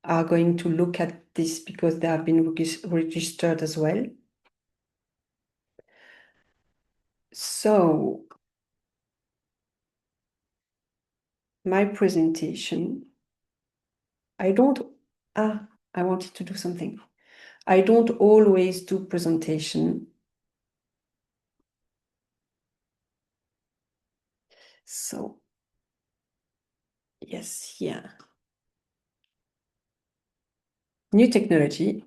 are going to look at this because they have been registered as well. So my presentation, I wanted to do something. I don't always do presentation. So yes, here. New technology.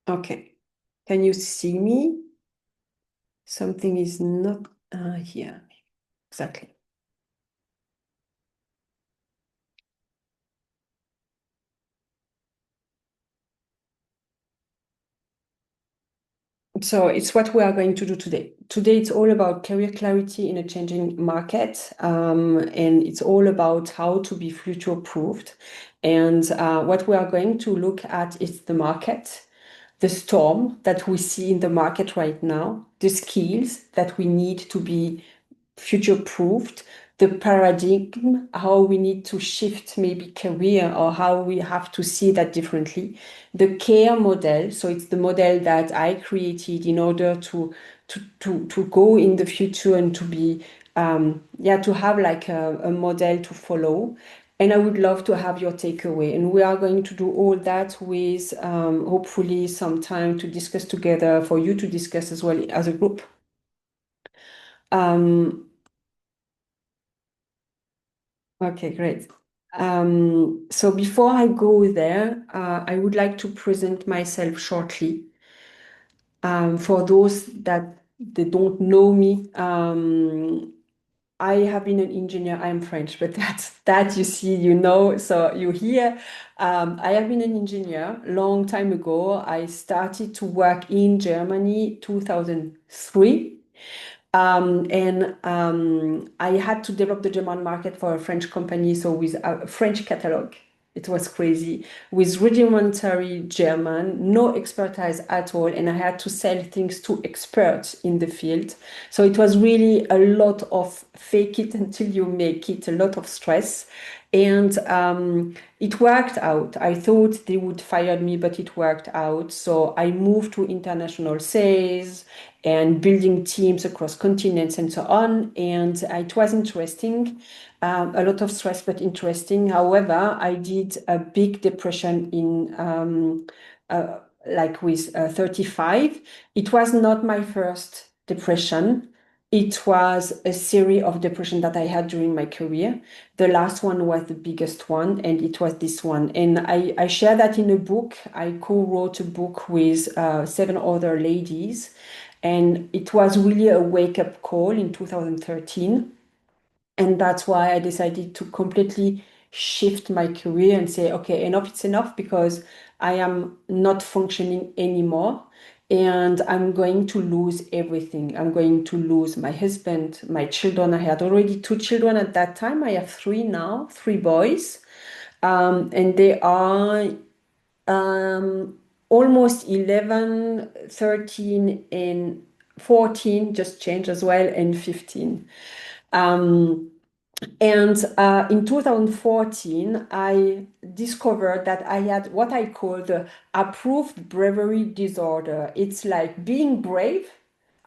Okay. Can you see me? Something is not here. Exactly. So it's what we are going to do today. Today, it's all about career clarity in a changing market. And it's all about how to be future-proofed. And what we are going to look at is the market, the storm that we see in the market right now, the skills that we need to be future-proofed, the paradigm, how we need to shift maybe career or how we have to see that differently. The care model, so it's the model that I created in order to go in the future and to be to have like a model to follow. And I would love to have your takeaway. And we are going to do all that with hopefully some time to discuss together for you to discuss as well as a group. Um, Okay, great. So before I go there, I would like to present myself shortly. For those that they don't know me, I have been an engineer. I'm French, but that you see, you know, so you hear. I have been an engineer long time ago. I started to work in Germany 2003. I had to develop the German market for a French company, so with a French catalog. It was crazy. With rudimentary German, no expertise at all, and I had to sell things to experts in the field. So it was really a lot of fake it until you make it, a lot of stress. And it worked out. I thought they would fire me, but it worked out. So I moved to international sales and building teams across continents and so on. And it was interesting, a lot of stress, but interesting. However, I did a big depression in like with 35. It was not my first depression. It was a series of depression that I had during my career. The last one was the biggest one, and it was this one. And I share that in a book. I co-wrote a book with 7 other ladies. And it was really a wake-up call in 2013. And that's why I decided to completely shift my career and say, okay, enough, it's enough because I am not functioning anymore. And I'm going to lose everything. I'm going to lose my husband, my children. I had already 2 children at that time. I have 3 now, 3 boys. And they are almost 11, 13, and 14 just changed as well, and 15. Um, and in 2014, I discovered that I had what I call the approved bravery disorder. It's like being brave.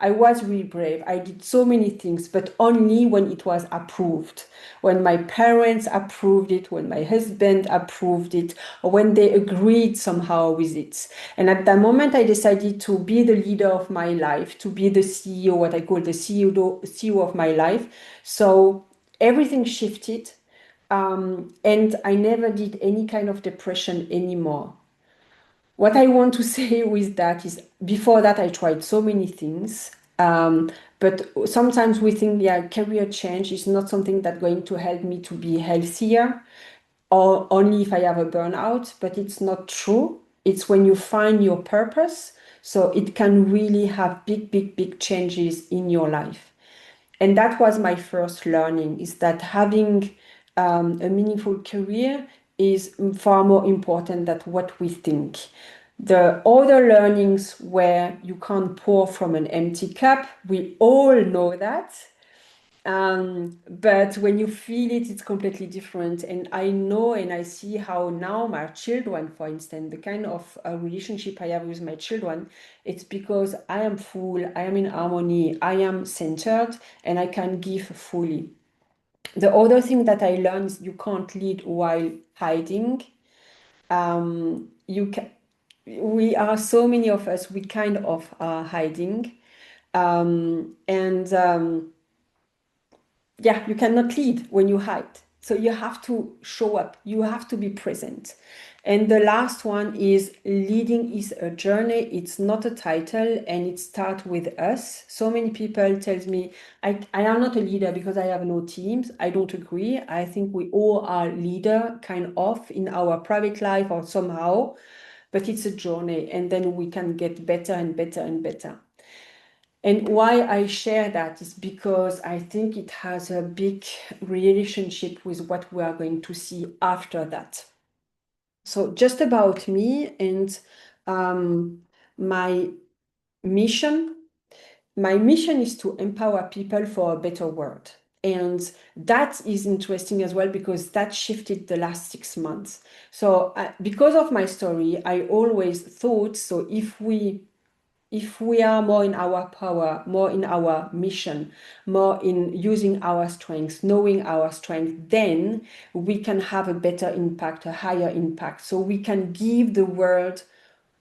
I was really brave. I did so many things, but only when it was approved. When my parents approved it, when my husband approved it, or when they agreed somehow with it. And at that moment, I decided to be the leader of my life, to be the CEO, what I call the CEO of my life. So everything shifted. And I never did any kind of depression anymore. What I want to say with that is before that, I tried so many things. But sometimes we think, yeah, career change is not something that's going to help me to be healthier or only if I have a burnout, but it's not true. It's when you find your purpose. So it can really have big, big, big changes in your life. And that was my first learning is that having a meaningful career is far more important than what we think. The other learnings where you can't pour from an empty cup, we all know that. But when you feel it, it's completely different. And I know and I see how now my children, for instance, the kind of relationship I have with my children, it's because I am full, I am in harmony, I am centered, and I can give fully. The other thing that I learned is you can't lead while hiding. You can, we are so many of us, we kind of are hiding. And yeah, you cannot lead when you hide. So you have to show up, you have to be present. And the last one is leading is a journey. It's not a title, and it starts with us. So many people tells me I am not a leader because I have no teams. I don't agree. I think we all are leader kind of in our private life or somehow, but it's a journey, and then we can get better and better and better. And why I share that is because I think it has a big relationship with what we are going to see after that. So just about me and my mission. My mission is to empower people for a better world. And that is interesting as well because that shifted the last 6 months. So because of my story, I always thought, so if we are more in our power, more in our mission, more in using our strengths, knowing our strength, then we can have a better impact, a higher impact. So we can give the world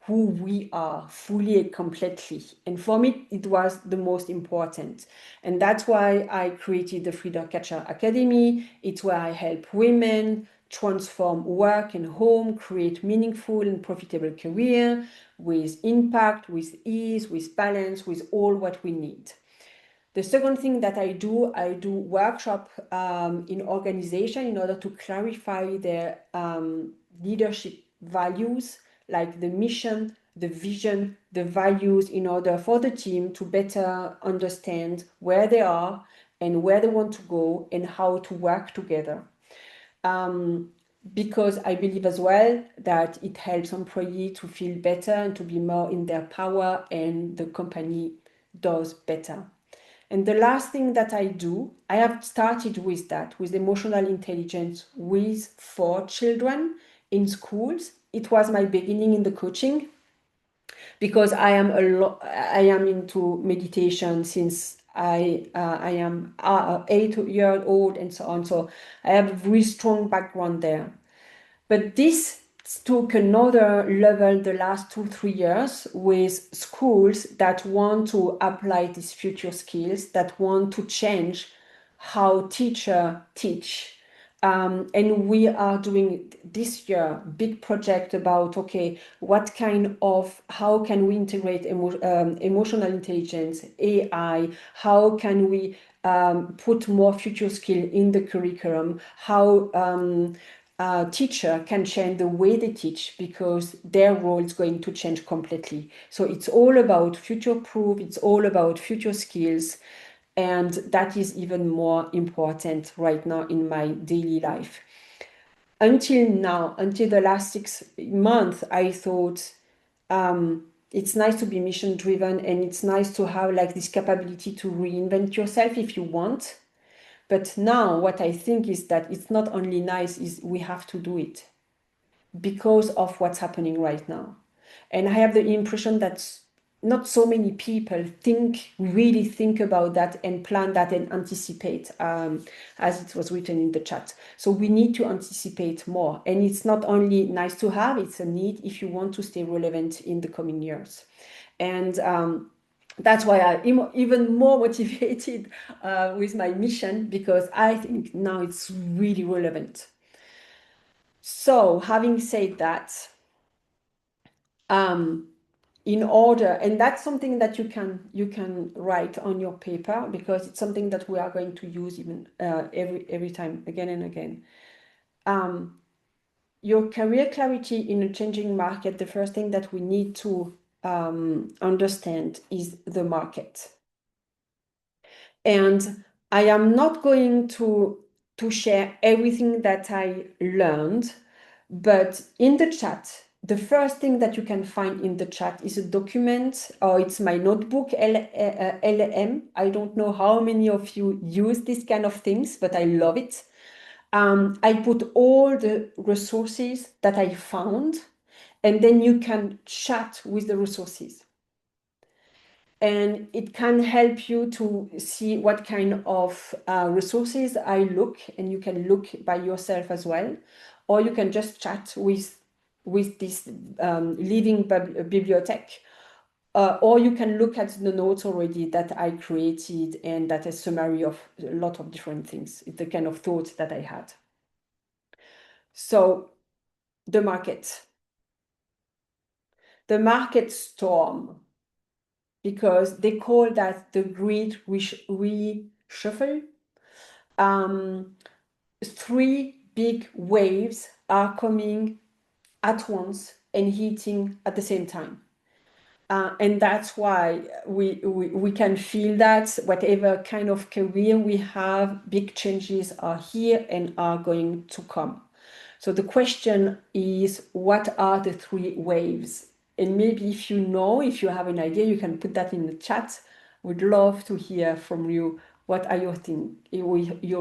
who we are fully and completely. And for me, it was the most important. And that's why I created the Frida Catcher Academy. It's where I help women transform work and home, create meaningful and profitable career with impact, with ease, with balance, with all what we need. The second thing that I do workshop in organization in order to clarify their leadership values, like the mission, the vision, the values, in order for the team to better understand where they are and where they want to go and how to work together. Because I believe as well that it helps employees to feel better and to be more in their power, and the company does better. And the last thing that I do, I have started with that, with emotional intelligence for children in schools. It was my beginning in the coaching because I am into meditation since I am 8 years old and so on. So I have a very strong background there. But this took another level the last 2, 3 years with schools that want to apply these future skills, that want to change how teachers teach. And we are doing this year big project about, okay, how can we integrate emotional intelligence, AI, how can we put more future skill in the curriculum, how teacher can change the way they teach because their role is going to change completely. So it's all about future proof, it's all about future skills. And that is even more important right now in my daily life. Until now, until the last 6 months, I thought it's nice to be mission driven, and it's nice to have like this capability to reinvent yourself if you want. But now what I think is that it's not only nice, is we have to do it because of what's happening right now. And I have the impression that not so many people really think about that and plan that and anticipate, as it was written in the chat. So we need to anticipate more. And it's not only nice to have, it's a need if you want to stay relevant in the coming years. And that's why I'm even more motivated with my mission, because I think now it's really relevant. So having said that, in order, and that's something that you can write on your paper, because it's something that we are going to use even every time, again and again. Your career clarity in a changing market, the first thing that we need to understand is the market. And I am not going to share everything that I learned, but in the chat, the first thing that you can find in the chat is a document, or it's my notebook, LM. I don't know how many of you use these kind of things, but I love it. I put all the resources that I found, and then you can chat with the resources. And it can help you to see what kind of resources I look, and you can look by yourself as well, or you can just chat with this living bibliothèque, or you can look at the notes already that I created, and that is a summary of a lot of different things. It's the kind of thoughts that I had. So the market storm, because they call that the great reshuffle. Three big waves are coming at once and hitting at the same time. And that's why we can feel that whatever kind of career we have, big changes are here and are going to come. So the question is, what are the three waves? And maybe if if you have an idea, you can put that in the chat. Would love to hear from you. What are your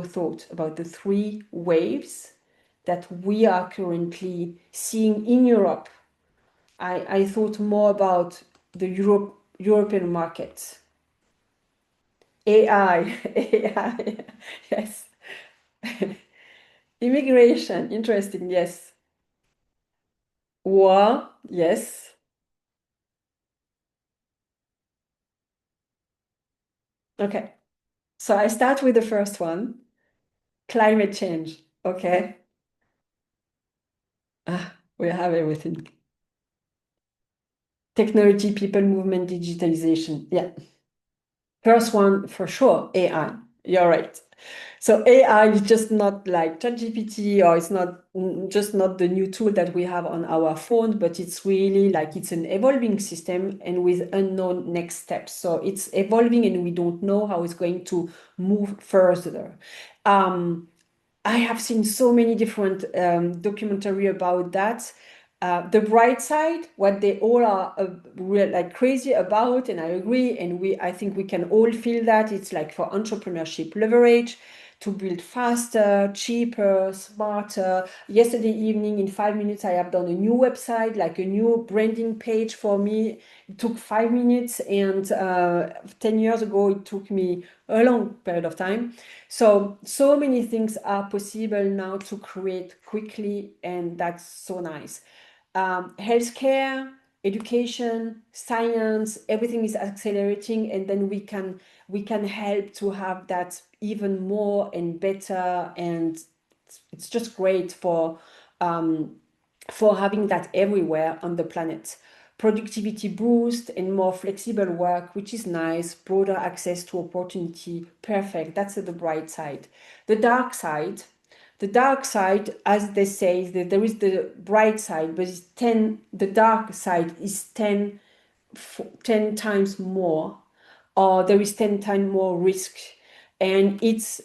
thoughts about the three waves that we are currently seeing in Europe? I thought more about the European market. AI, AI, yes. Immigration, interesting, yes. War, yes. Okay, so I start with the first one, climate change. Okay, we have everything. Technology, people movement, digitalization. Yeah. First one for sure, AI. You're right. So AI is just not like ChatGPT, or it's not just not the new tool that we have on our phone, but it's really like it's an evolving system and with unknown next steps. So it's evolving and we don't know how it's going to move further. I have seen so many different documentary about that. The bright side, what they all are like crazy about, and I agree, and I think we can all feel that it's like for entrepreneurship leverage to build faster, cheaper, smarter. Yesterday evening, in 5 minutes, I have done a new website, like a new branding page for me. It took 5 minutes, and 10 years ago, it took me a long period of time. So many things are possible now to create quickly, and that's so nice. Healthcare, education, science, everything is accelerating, and then we can help to have that even more and better, and it's just great for having that everywhere on the planet. Productivity boost and more flexible work, which is nice. Broader access to opportunity, perfect. That's the bright side. The dark side, as they say, there is the bright side, but it's 10, the dark side is 10 times more, or there is 10 times more risk. And it's,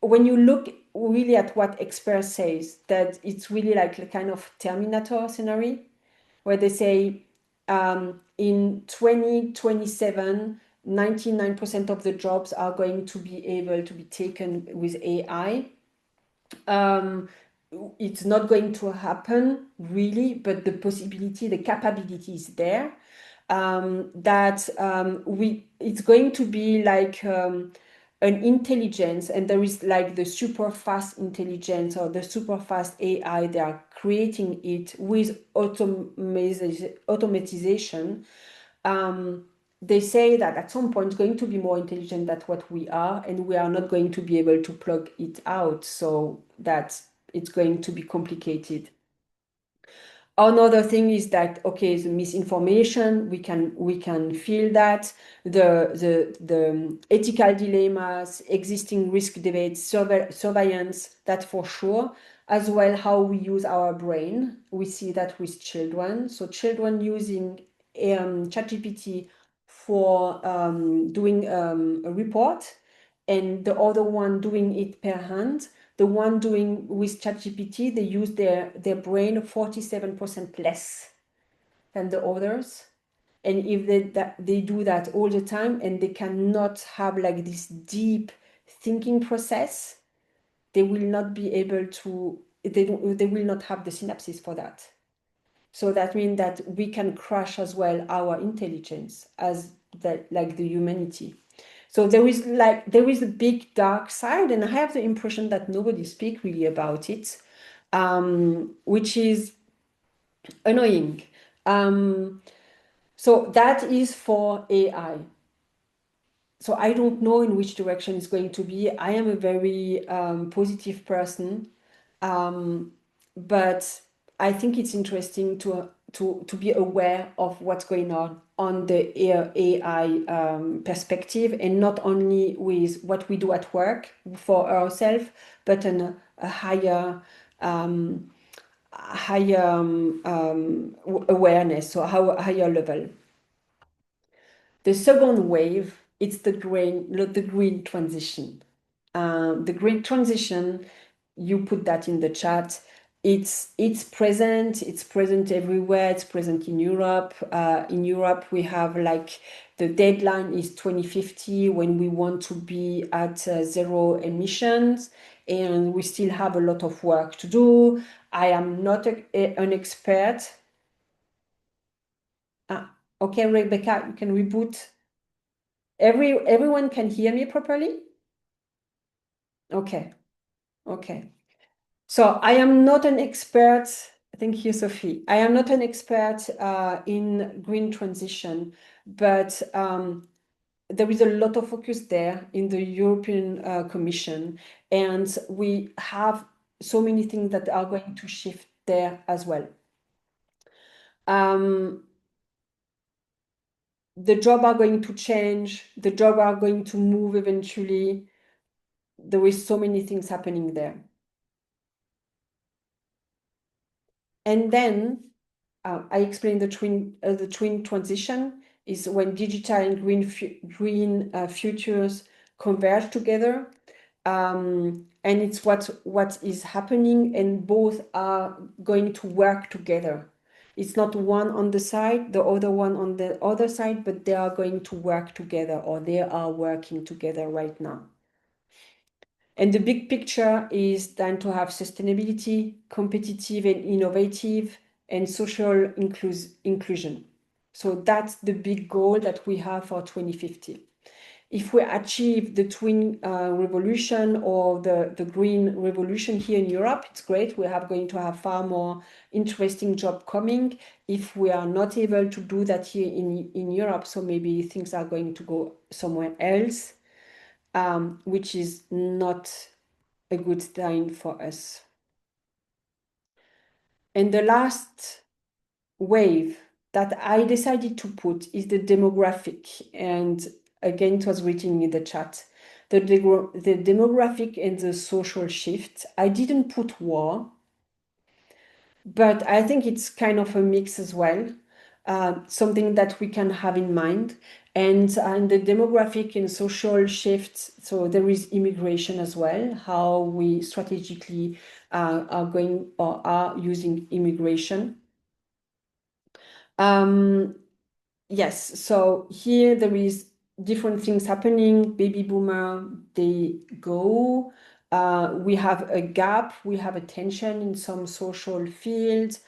when you look really at what experts say, that it's really like a kind of Terminator scenario, where they say in 2027, 99% of the jobs are going to be able to be taken with AI. It's not going to happen really, but the possibility, the capability is there. It's going to be like an intelligence, and there is like the super fast intelligence or the super fast AI. They are creating it with automatization. They say that at some point it's going to be more intelligent than what we are, and we are not going to be able to plug it out, so that it's going to be complicated. Another thing is that, okay, the misinformation, we can feel that, the ethical dilemmas, existing risk debates, surveillance, that for sure, as well how we use our brain. We see that with children. So children using ChatGPT for doing a report, and the other one doing it per hand. The one doing with ChatGPT, they use their brain 47% less. than the others. And if they do that all the time and they cannot have like this deep thinking process, they will not be able to, they will not have the synapses for that. So that means that we can crush as well our intelligence as like the humanity. So there is a big dark side, and I have the impression that nobody speaks really about it, which is annoying. So that is for AI. So I don't know in which direction it's going to be. I am a very positive person, but I think it's interesting to be aware of what's going on the AI perspective, and not only with what we do at work for ourselves, but on a higher awareness, so higher level. The second wave, it's the green transition. The green transition, you put that in the chat. It's present. It's present everywhere. It's present in Europe. In Europe, we have like the deadline is 2050 when we want to be at zero emissions, and we still have a lot of work to do. I am not an expert. Okay, Rebecca, you can reboot. Everyone can hear me properly? Okay. Okay. So I am not an expert. Thank you, Sophie. I am not an expert in green transition, but there is a lot of focus there in the European Commission, and we have so many things that are going to shift there as well. The jobs are going to change. The jobs are going to move eventually. There is so many things happening there. And then I explained the twin transition is when digital and green futures converge together. And it's what is happening, and both are going to work together. It's not one on the side, the other one on the other side, but they are going to work together, or they are working together right now. And the big picture is then to have sustainability, competitive and innovative, and social inclusion. So that's the big goal that we have for 2050. If we achieve the twin revolution or the green revolution here in Europe, it's great. We are going to have far more interesting jobs coming. If we are not able to do that here in Europe, so maybe things are going to go somewhere else, which is not a good sign for us. And the last wave that I decided to put is the demographic. And again, it was written in the chat. The demographic and the social shift. I didn't put war, but I think it's kind of a mix as well. Something that we can have in mind. And the demographic and social shifts, so there is immigration as well, how we strategically are going or are using immigration. Yes, so here there is different things happening. Baby boomer, they go. We have a gap, we have a tension in some social fields.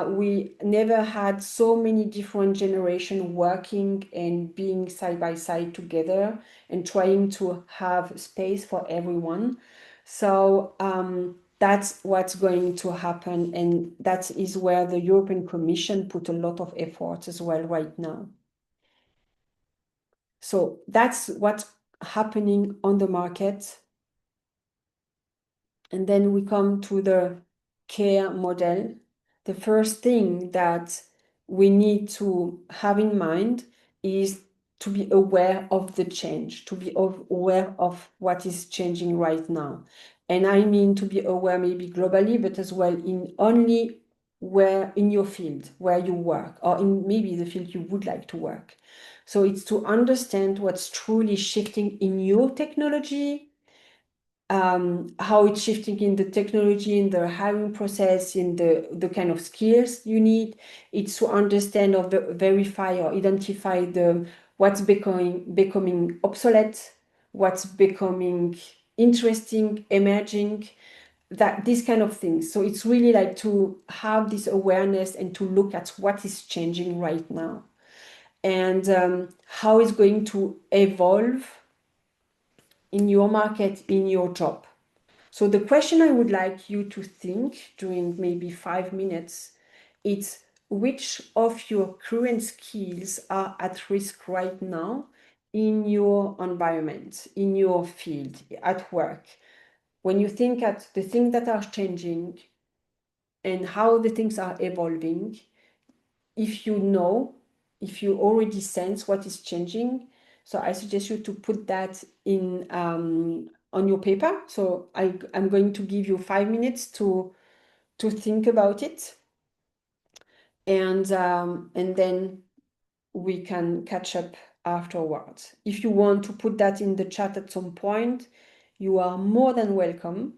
We never had so many different generations working and being side by side together and trying to have space for everyone. So that's what's going to happen, and that is where the European Commission put a lot of effort as well right now. So that's what's happening on the market. And then we come to the care model. The first thing that we need to have in mind is to be aware of the change, to be aware of what is changing right now. And I mean to be aware maybe globally, but as well in only where in your field, where you work, or in maybe the field you would like to work. So it's to understand what's truly shifting in your technology, how it's shifting in the technology, in the hiring process, in the kind of skills you need. It's to understand or verify or identify the what's becoming obsolete, what's becoming interesting, emerging, that these kind of things. So it's really like to have this awareness and to look at what is changing right now and how it's going to evolve in your market, in your job. So the question I would like you to think during maybe 5 minutes is which of your current skills are at risk right now in your environment, in your field, at work? When you think at the things that are changing and how the things are evolving, if you know, if you already sense what is changing, so I suggest you to put that in on your paper. So I'm going to give you 5 minutes to think about it, and then we can catch up afterwards. If you want to put that in the chat at some point, you are more than welcome.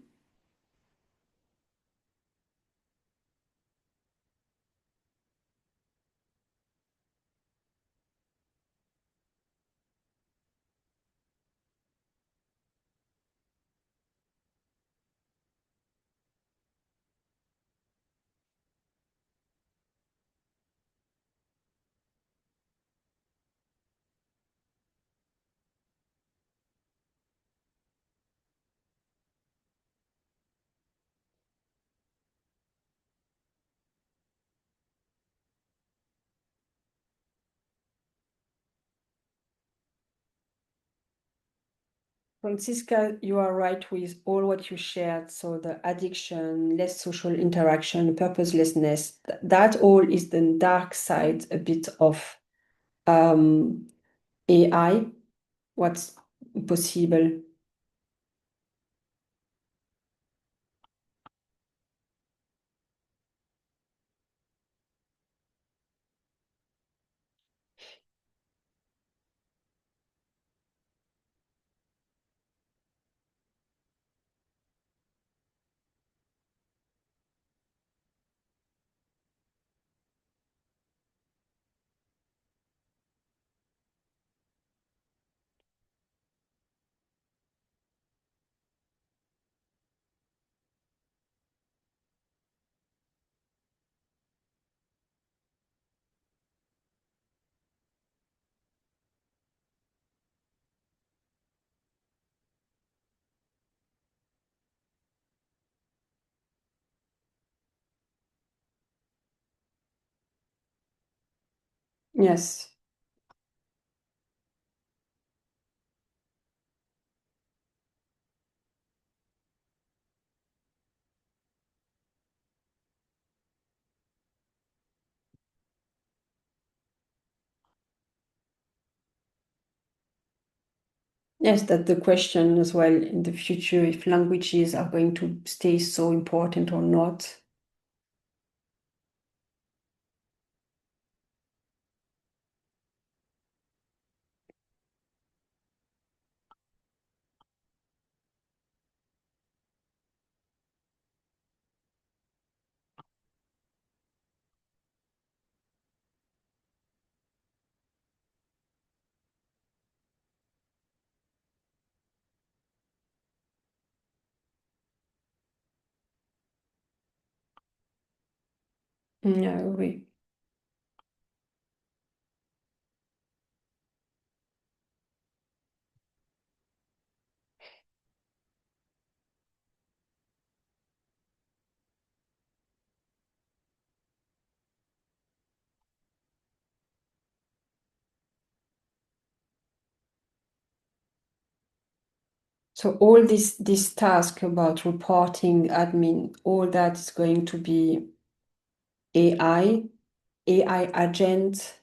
Francisca, you are right with all what you shared. So the addiction, less social interaction, purposelessness, that all is the dark side a bit of um, AI, what's possible. Yes. Yes, that's the question as well in the future, if languages are going to stay so important or not. I agree. So all this task about reporting, admin, all that is going to be AI agent,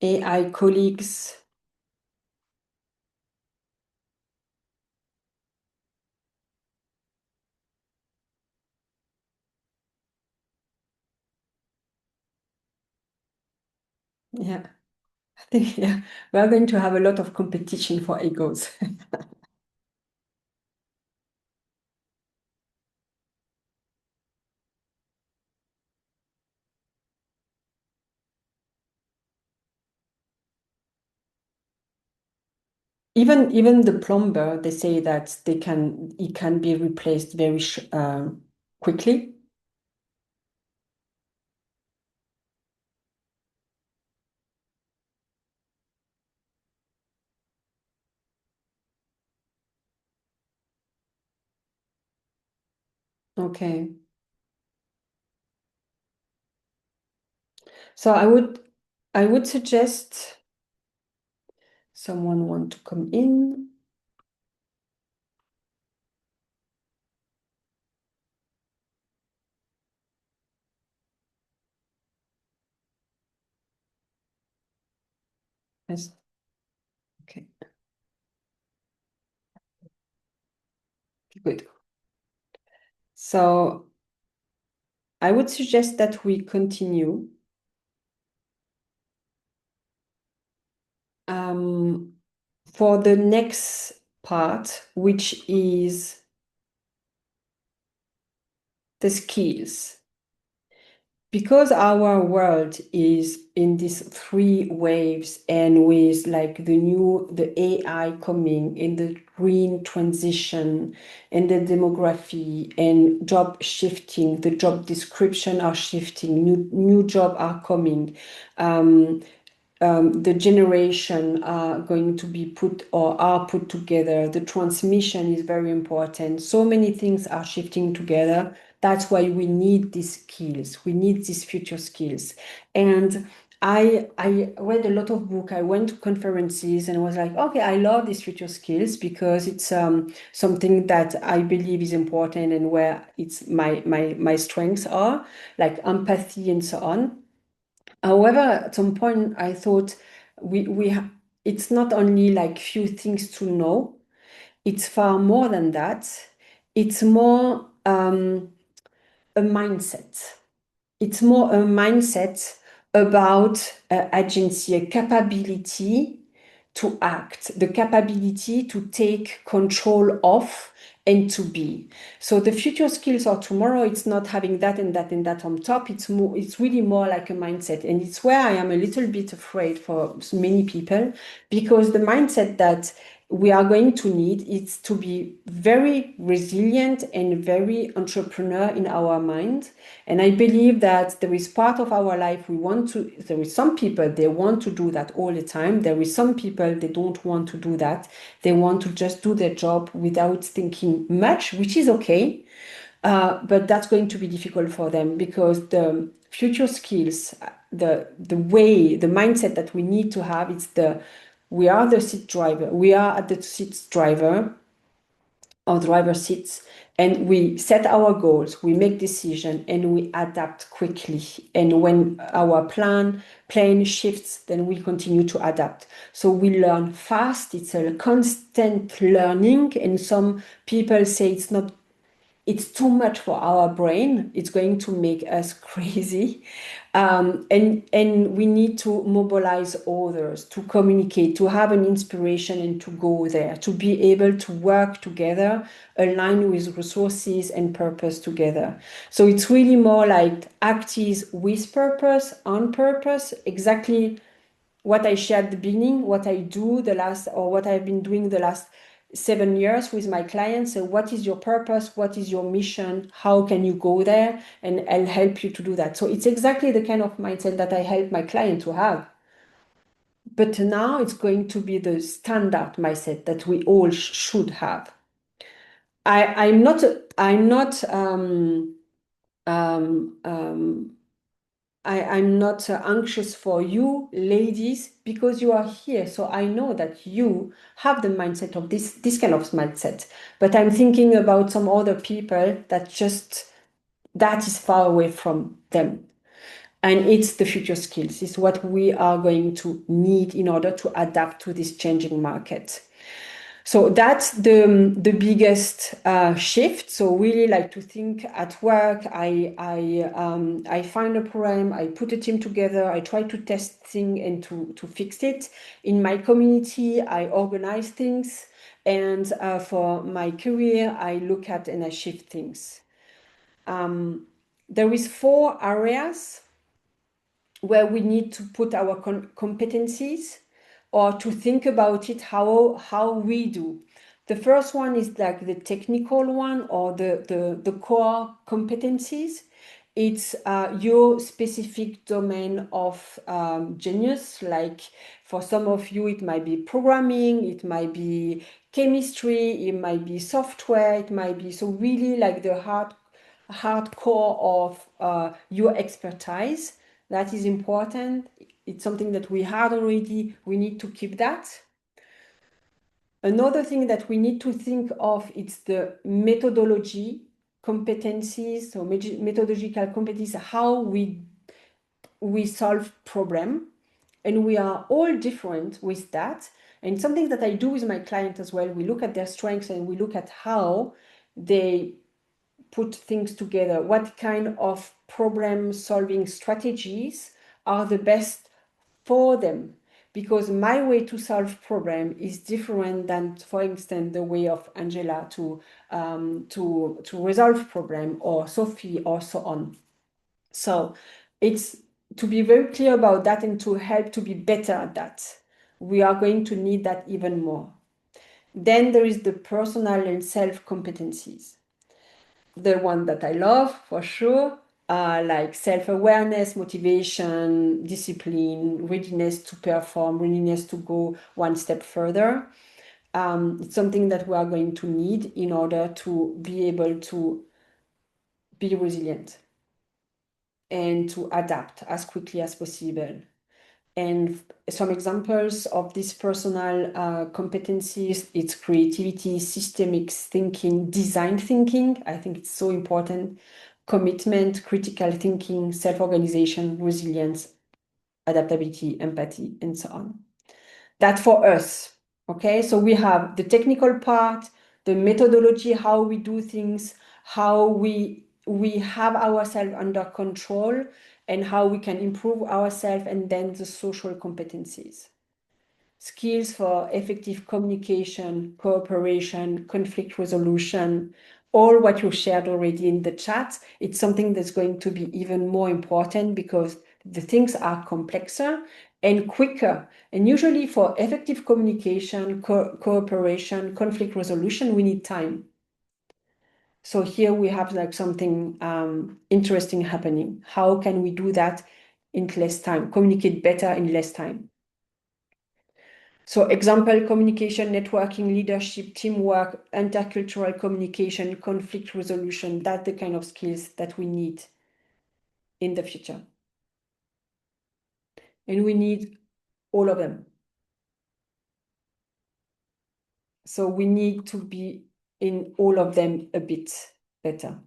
AI colleagues. Yeah. Yeah, we're going to have a lot of competition for egos. Even the plumber, they say that it can be replaced very quickly. Okay. So I would suggest someone want to come in. Yes. Okay, good. So I would suggest that we continue um, for the next part, which is the skills. Because our world is in these three waves and with like the AI coming in the green transition and the demography and job shifting, the job description are shifting, new job are coming. Um, the generation are going to be put or are put together. The transmission is very important. So many things are shifting together. That's why we need these skills. We need these future skills. And I read a lot of book. I went to conferences and was like, okay, I love these future skills because it's something that I believe is important and where it's my strengths are, like empathy and so on. However, at some point, I thought it's not only like few things to know, it's far more than that. It's more a mindset. It's more a mindset about agency, a capability to act, the capability to take control of and to be. So the future skills of tomorrow, it's not having that and that and that on top. It's really more like a mindset. And it's where I am a little bit afraid for many people because the mindset that we are going to need is to be very resilient and very entrepreneur in our mind. And I believe that there is part of our life there is some people, they want to do that all the time. There is some people, they don't want to do that. They want to just do their job without thinking much, which is okay. But that's going to be difficult for them because the future skills, the mindset that we need to have, we are the seat driver. We are at the seat driver or driver seats, and we set our goals, we make decisions, and we adapt quickly. And when our plane shifts, then we continue to adapt. So we learn fast. It's a constant learning, and some people say it's too much for our brain. It's going to make us crazy. And we need to mobilize others, to communicate, to have an inspiration and to go there, to be able to work together, align with resources and purpose together. So it's really more like act is with purpose, on purpose, exactly what I shared at the beginning, what I do the last, or what I've been doing the last 7 years with my clients. So what is your purpose? What is your mission? How can you go there? And I'll help you to do that. So it's exactly the kind of mindset that I help my client to have. But now it's going to be the standard mindset that we all should have. I'm not um, um, I'm not anxious for you, ladies, because you are here. So I know that you have the mindset of this kind of mindset. But I'm thinking about some other people that is far away from them. And it's the future skills. It's what we are going to need in order to adapt to this changing market. So that's the biggest shift. So really like to think at work, I find a problem, I put a team together, I try to test things and to fix it. In my community, I organize things, and for my career, I look at and I shift things. Um, there is four areas where we need to put our competencies or to think about it how we do. The first one is like the technical one or the core competencies. It's your specific domain of genius. Like for some of you, it might be programming, it might be chemistry, it might be software, it might be so really like the hardcore of your expertise. That is important. It's something that we had already. We need to keep that. Another thing that we need to think of is the methodology competencies, so methodological competencies, how we solve problem, and we are all different with that. And something that I do with my client as well, we look at their strengths and we look at how they put things together. What kind of problem solving strategies are the best for them? Because my way to solve problem is different than, for instance, the way of Angela to resolve problem, or Sophie, or so on. So it's to be very clear about that and to help to be better at that. We are going to need that even more. Then there is the personal and self competencies. The one that I love for sure are like self-awareness, motivation, discipline, readiness to perform, readiness to go one step further. It's something that we are going to need in order to be able to be resilient and to adapt as quickly as possible. And some examples of these personal competencies, it's creativity, systemic thinking, design thinking. I think it's so important. Commitment, critical thinking, self-organization, resilience, adaptability, empathy, and so on. That for us, okay? So we have the technical part, the methodology, how we do things, how we have ourselves under control, and how we can improve ourselves, and then the social competencies. Skills for effective communication, cooperation, conflict resolution, all what you shared already in the chat. It's something that's going to be even more important because the things are complexer and quicker. And usually for effective communication, cooperation, conflict resolution, we need time. So here we have like something interesting happening. How can we do that in less time, communicate better in less time? So example, communication, networking, leadership, teamwork, intercultural communication, conflict resolution, that's the kind of skills that we need in the future. And we need all of them. So we need to be in all of them a bit better.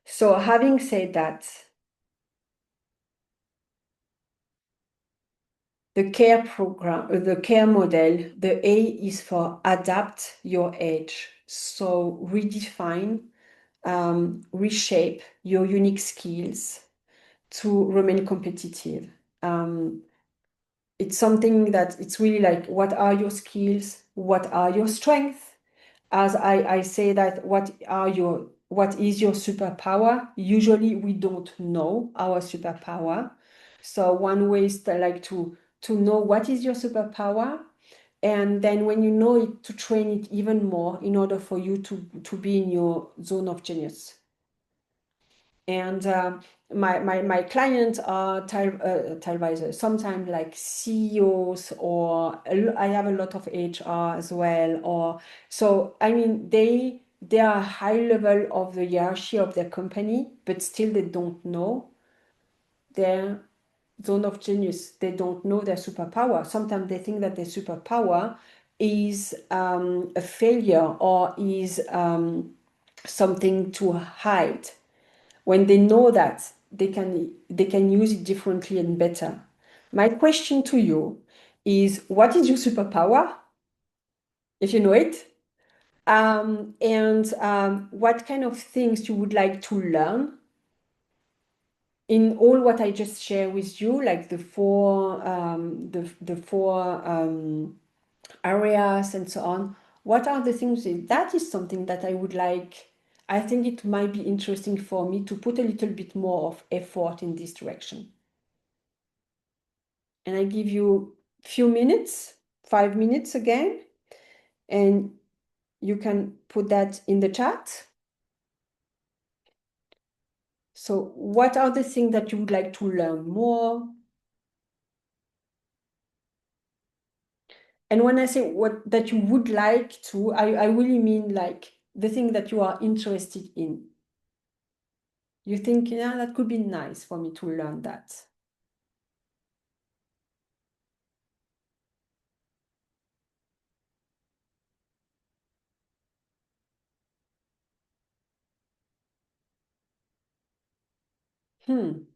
So having said that, the care program, the care model, the A is for adapt your edge. So redefine, reshape your unique skills to remain competitive. It's something that it's really like, what are your skills? What are your strengths? As I say that, what is your superpower? Usually we don't know our superpower. So one way is to know what is your superpower, and then when you know it, to train it even more in order for you to be in your zone of genius. And my clients are advisors, sometimes like CEOs, or I have a lot of HR as well. Or so I mean they are high level of the hierarchy of their company, but still they don't know their zone of genius. They don't know their superpower. Sometimes they think that their superpower is a failure, or is something to hide, when they know that they can use it differently and better. My question to you is what is your superpower, if you know it, and what kind of things you would like to learn in all what I just shared with you, like the four areas and so on. What are the things that is something that I would like? I think it might be interesting for me to put a little bit more of effort in this direction. And I give you few minutes, 5 minutes again, and you can put that in the chat. So what are the things that you would like to learn more? And when I say what that you would like to, I really mean like the thing that you are interested in. You think, yeah, that could be nice for me to learn that. Hmm.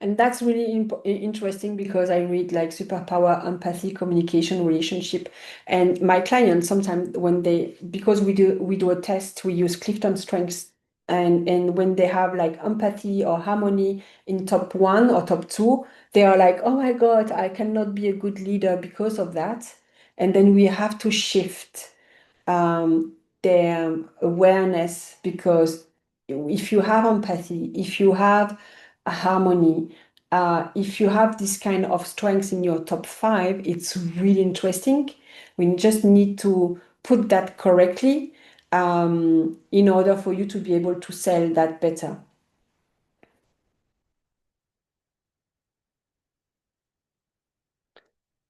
And that's really interesting because I read like superpower, empathy, communication, relationship. And my clients sometimes when they because we do a test, we use Clifton Strengths, and when they have like empathy or harmony in top one or top two, they are like, oh my God, I cannot be a good leader because of that. And then we have to shift their awareness, because if you have empathy, if you have a harmony, if you have this kind of strengths in your top five, it's really interesting. We just need to put that correctly in order for you to be able to sell that better.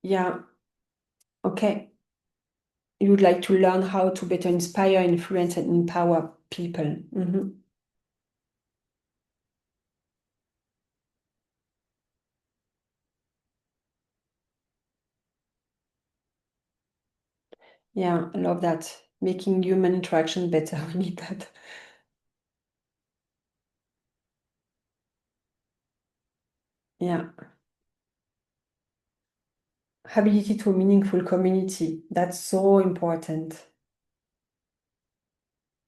Yeah, okay. You would like to learn how to better inspire, influence, and empower people. Mhm. Yeah, I love that. Making human interaction better. We need that. Yeah. Ability to a meaningful community. That's so important.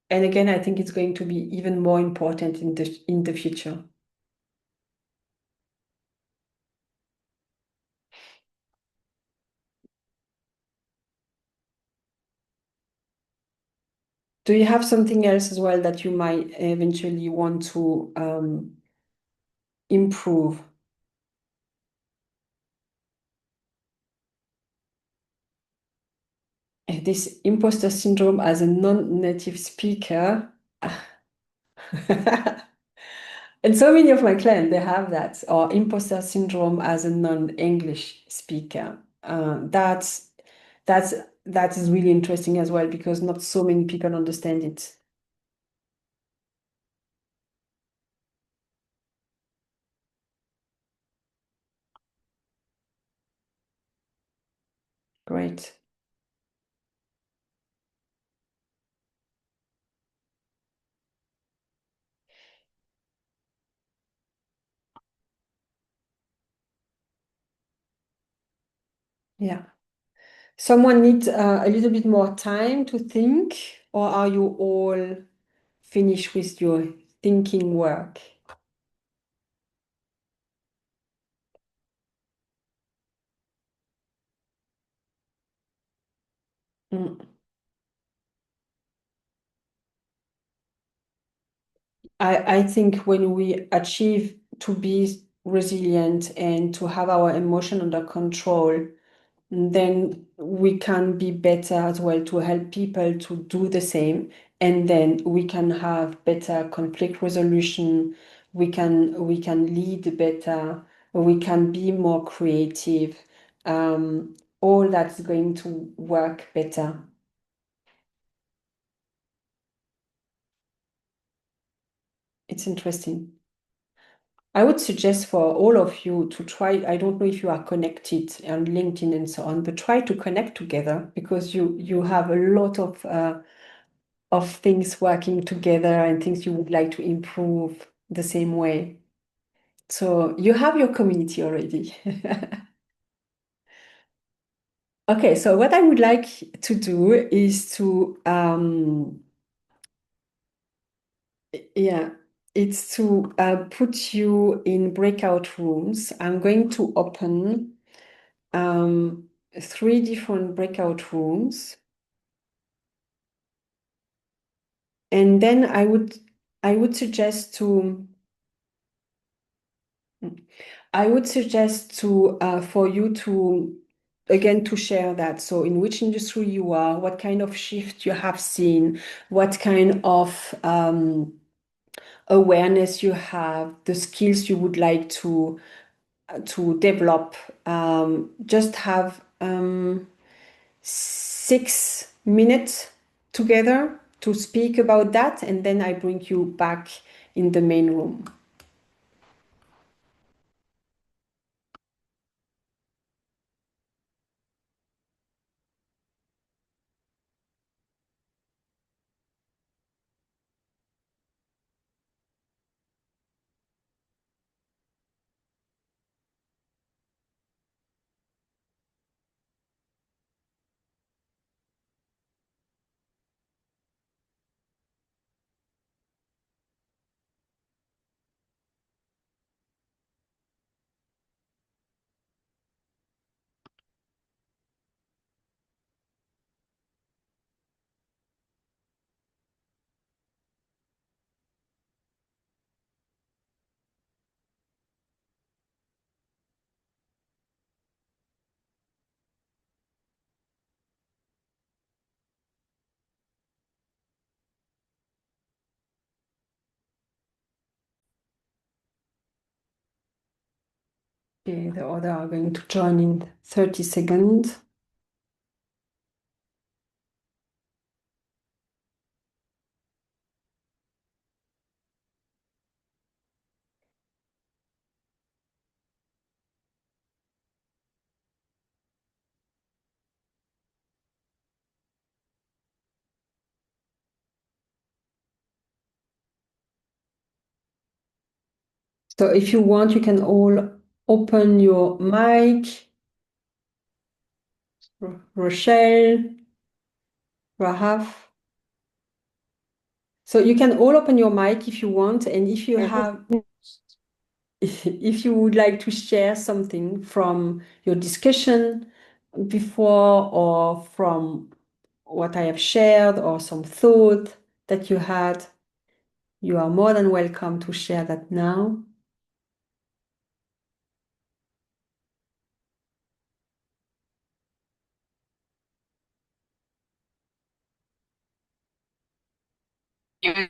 And again, I think it's going to be even more important in the future. Do you have something else as well that you might eventually want to improve? This imposter syndrome as a non-native speaker. And so many of my clients, they have that, or imposter syndrome as a non-English speaker. That's that is really interesting as well because not so many people understand it. Great. Yeah. Someone needs a little bit more time to think, or are you all finished with your thinking work? Mm. I think when we achieve to be resilient and to have our emotion under control, then we can be better as well to help people to do the same. And then we can have better conflict resolution. We can lead better. We can be more creative. All that's going to work better. It's interesting. I would suggest for all of you to try, I don't know if you are connected on LinkedIn and so on, but try to connect together because you have a lot of things working together and things you would like to improve the same way. So you have your community already. Okay, so what I would like to do is to yeah, it's to put you in breakout rooms. I'm going to open um, three different breakout rooms, and then I would suggest to for you to again to share that. So in which industry you are, what kind of shift you have seen, what kind of awareness you have, the skills you would like to develop. Just have 6 minutes together to speak about that, and then I bring you back in the main room. Okay, the other are going to join in 30 seconds. So if you want, you can all open your mic. Rochelle, Rahaf. So you can all open your mic if you want, and if you have, if you would like to share something from your discussion before or from what I have shared or some thought that you had, you are more than welcome to share that now. You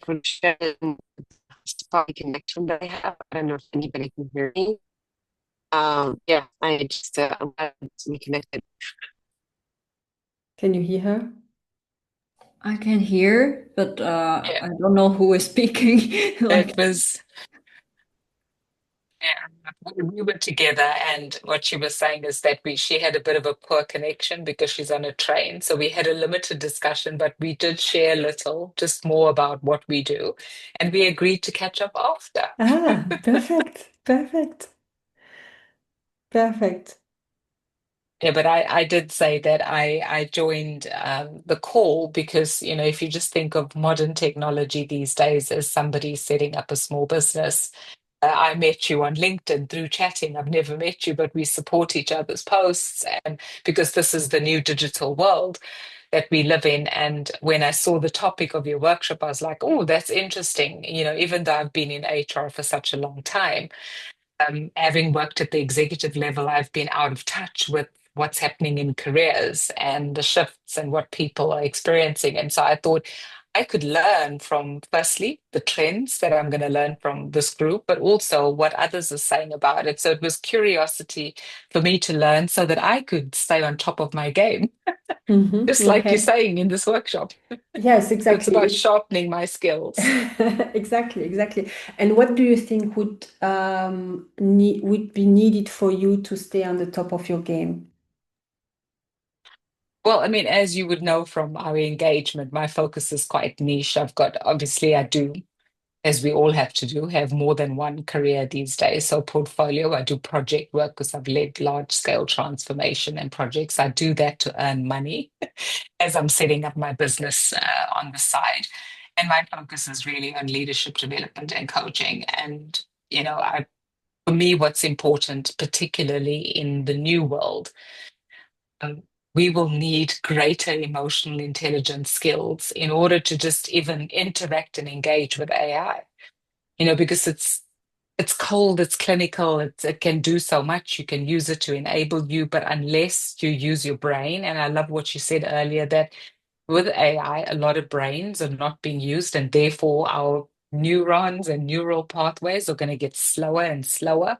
could share the spotty connection that I have. I don't know if anybody can hear me. Yeah, I just I'm glad we connected. Can you hear her? I can hear, but Yeah, I don't know who is speaking. it Like, was. Yeah, we were together, and what she was saying is that she had a bit of a poor connection because she's on a train. So we had a limited discussion, but we did share a little, just more about what we do, and we agreed to catch up after. Ah, perfect, perfect, perfect. Yeah, but I did say that I joined the call because, if you just think of modern technology these days as somebody setting up a small business, I met you on LinkedIn through chatting. I've never met you, but we support each other's posts, and because this is the new digital world that we live in. And when I saw the topic of your workshop, I was like, oh, that's interesting. Even though I've been in HR for such a long time, having worked at the executive level, I've been out of touch with what's happening in careers and the shifts and what people are experiencing. And so I thought I could learn from, firstly, the trends that I'm going to learn from this group, but also what others are saying about it. So it was curiosity for me to learn so that I could stay on top of my game, just like you're Okay. saying in this workshop. Yes, It's exactly. about sharpening my skills. Exactly, exactly. And what do you think would be needed for you to stay on the top of your game? Well, I mean, as you would know from our engagement, my focus is quite niche. I've got, obviously, I do, as we all have to do, have more than one career these days. So, portfolio, I do project work because I've led large scale transformation and projects. I do that to earn money as I'm setting up my business on the side. And my focus is really on leadership development and coaching. And, for me, what's important, particularly in the new world, um, we will need greater emotional intelligence skills in order to just even interact and engage with AI. Because it's cold, it's clinical, it can do so much. You can use it to enable you, but unless you use your brain, and I love what you said earlier, that with AI, a lot of brains are not being used, and therefore our neurons and neural pathways are going to get slower and slower.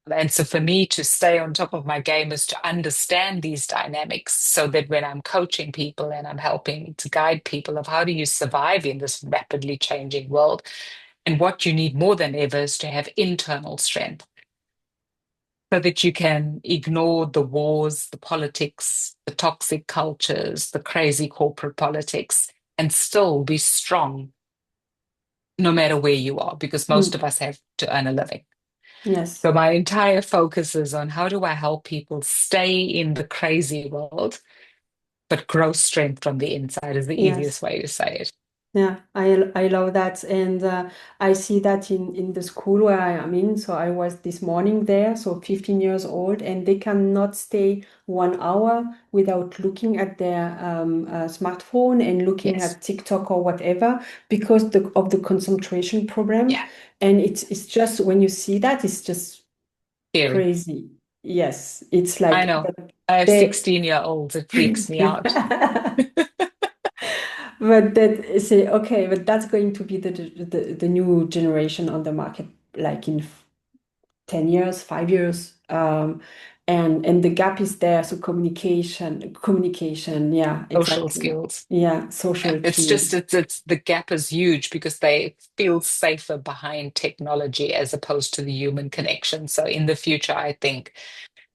And so for me to stay on top of my game is to understand these dynamics so that when I'm coaching people and I'm helping to guide people of how do you survive in this rapidly changing world, and what you need more than ever is to have internal strength so that you can ignore the wars, the politics, the toxic cultures, the crazy corporate politics, and still be strong no matter where you are, because most of Mm, us have to earn a living. yes, So my entire focus is on how do I help people stay in the crazy world, but grow strength from the inside is the yes. easiest way to say it. Yeah, I love that, and I see that in the school where I am in. So I was this morning there, so 15 years old, and they cannot stay 1 hour without looking at their smartphone and looking Yes. at TikTok or whatever because of the concentration Yeah. problem. And it's just when you see that, it's just Scary. crazy. Yes, it's I like know. but I have they 16-year-olds. It freaks me out. But that say okay, but that's going to be the new generation on the market, like in 10 years, 5 years. And the gap is there. So communication, yeah, Social exactly. skills. Yeah, Yeah. social It's just cues. it's the gap is huge because they feel safer behind technology as opposed to the human connection. So in the future, I think,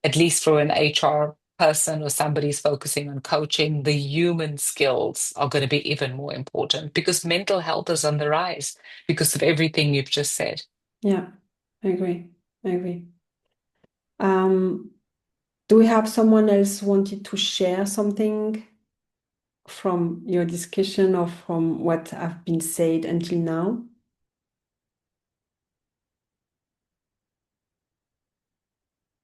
at least for an HR person or somebody's focusing on coaching, the human skills are going to be even more important because mental health is on the rise because of everything you've just said. Yeah, I agree. I agree. Um, do we have someone else wanted to share something from your discussion or from what have been said until now?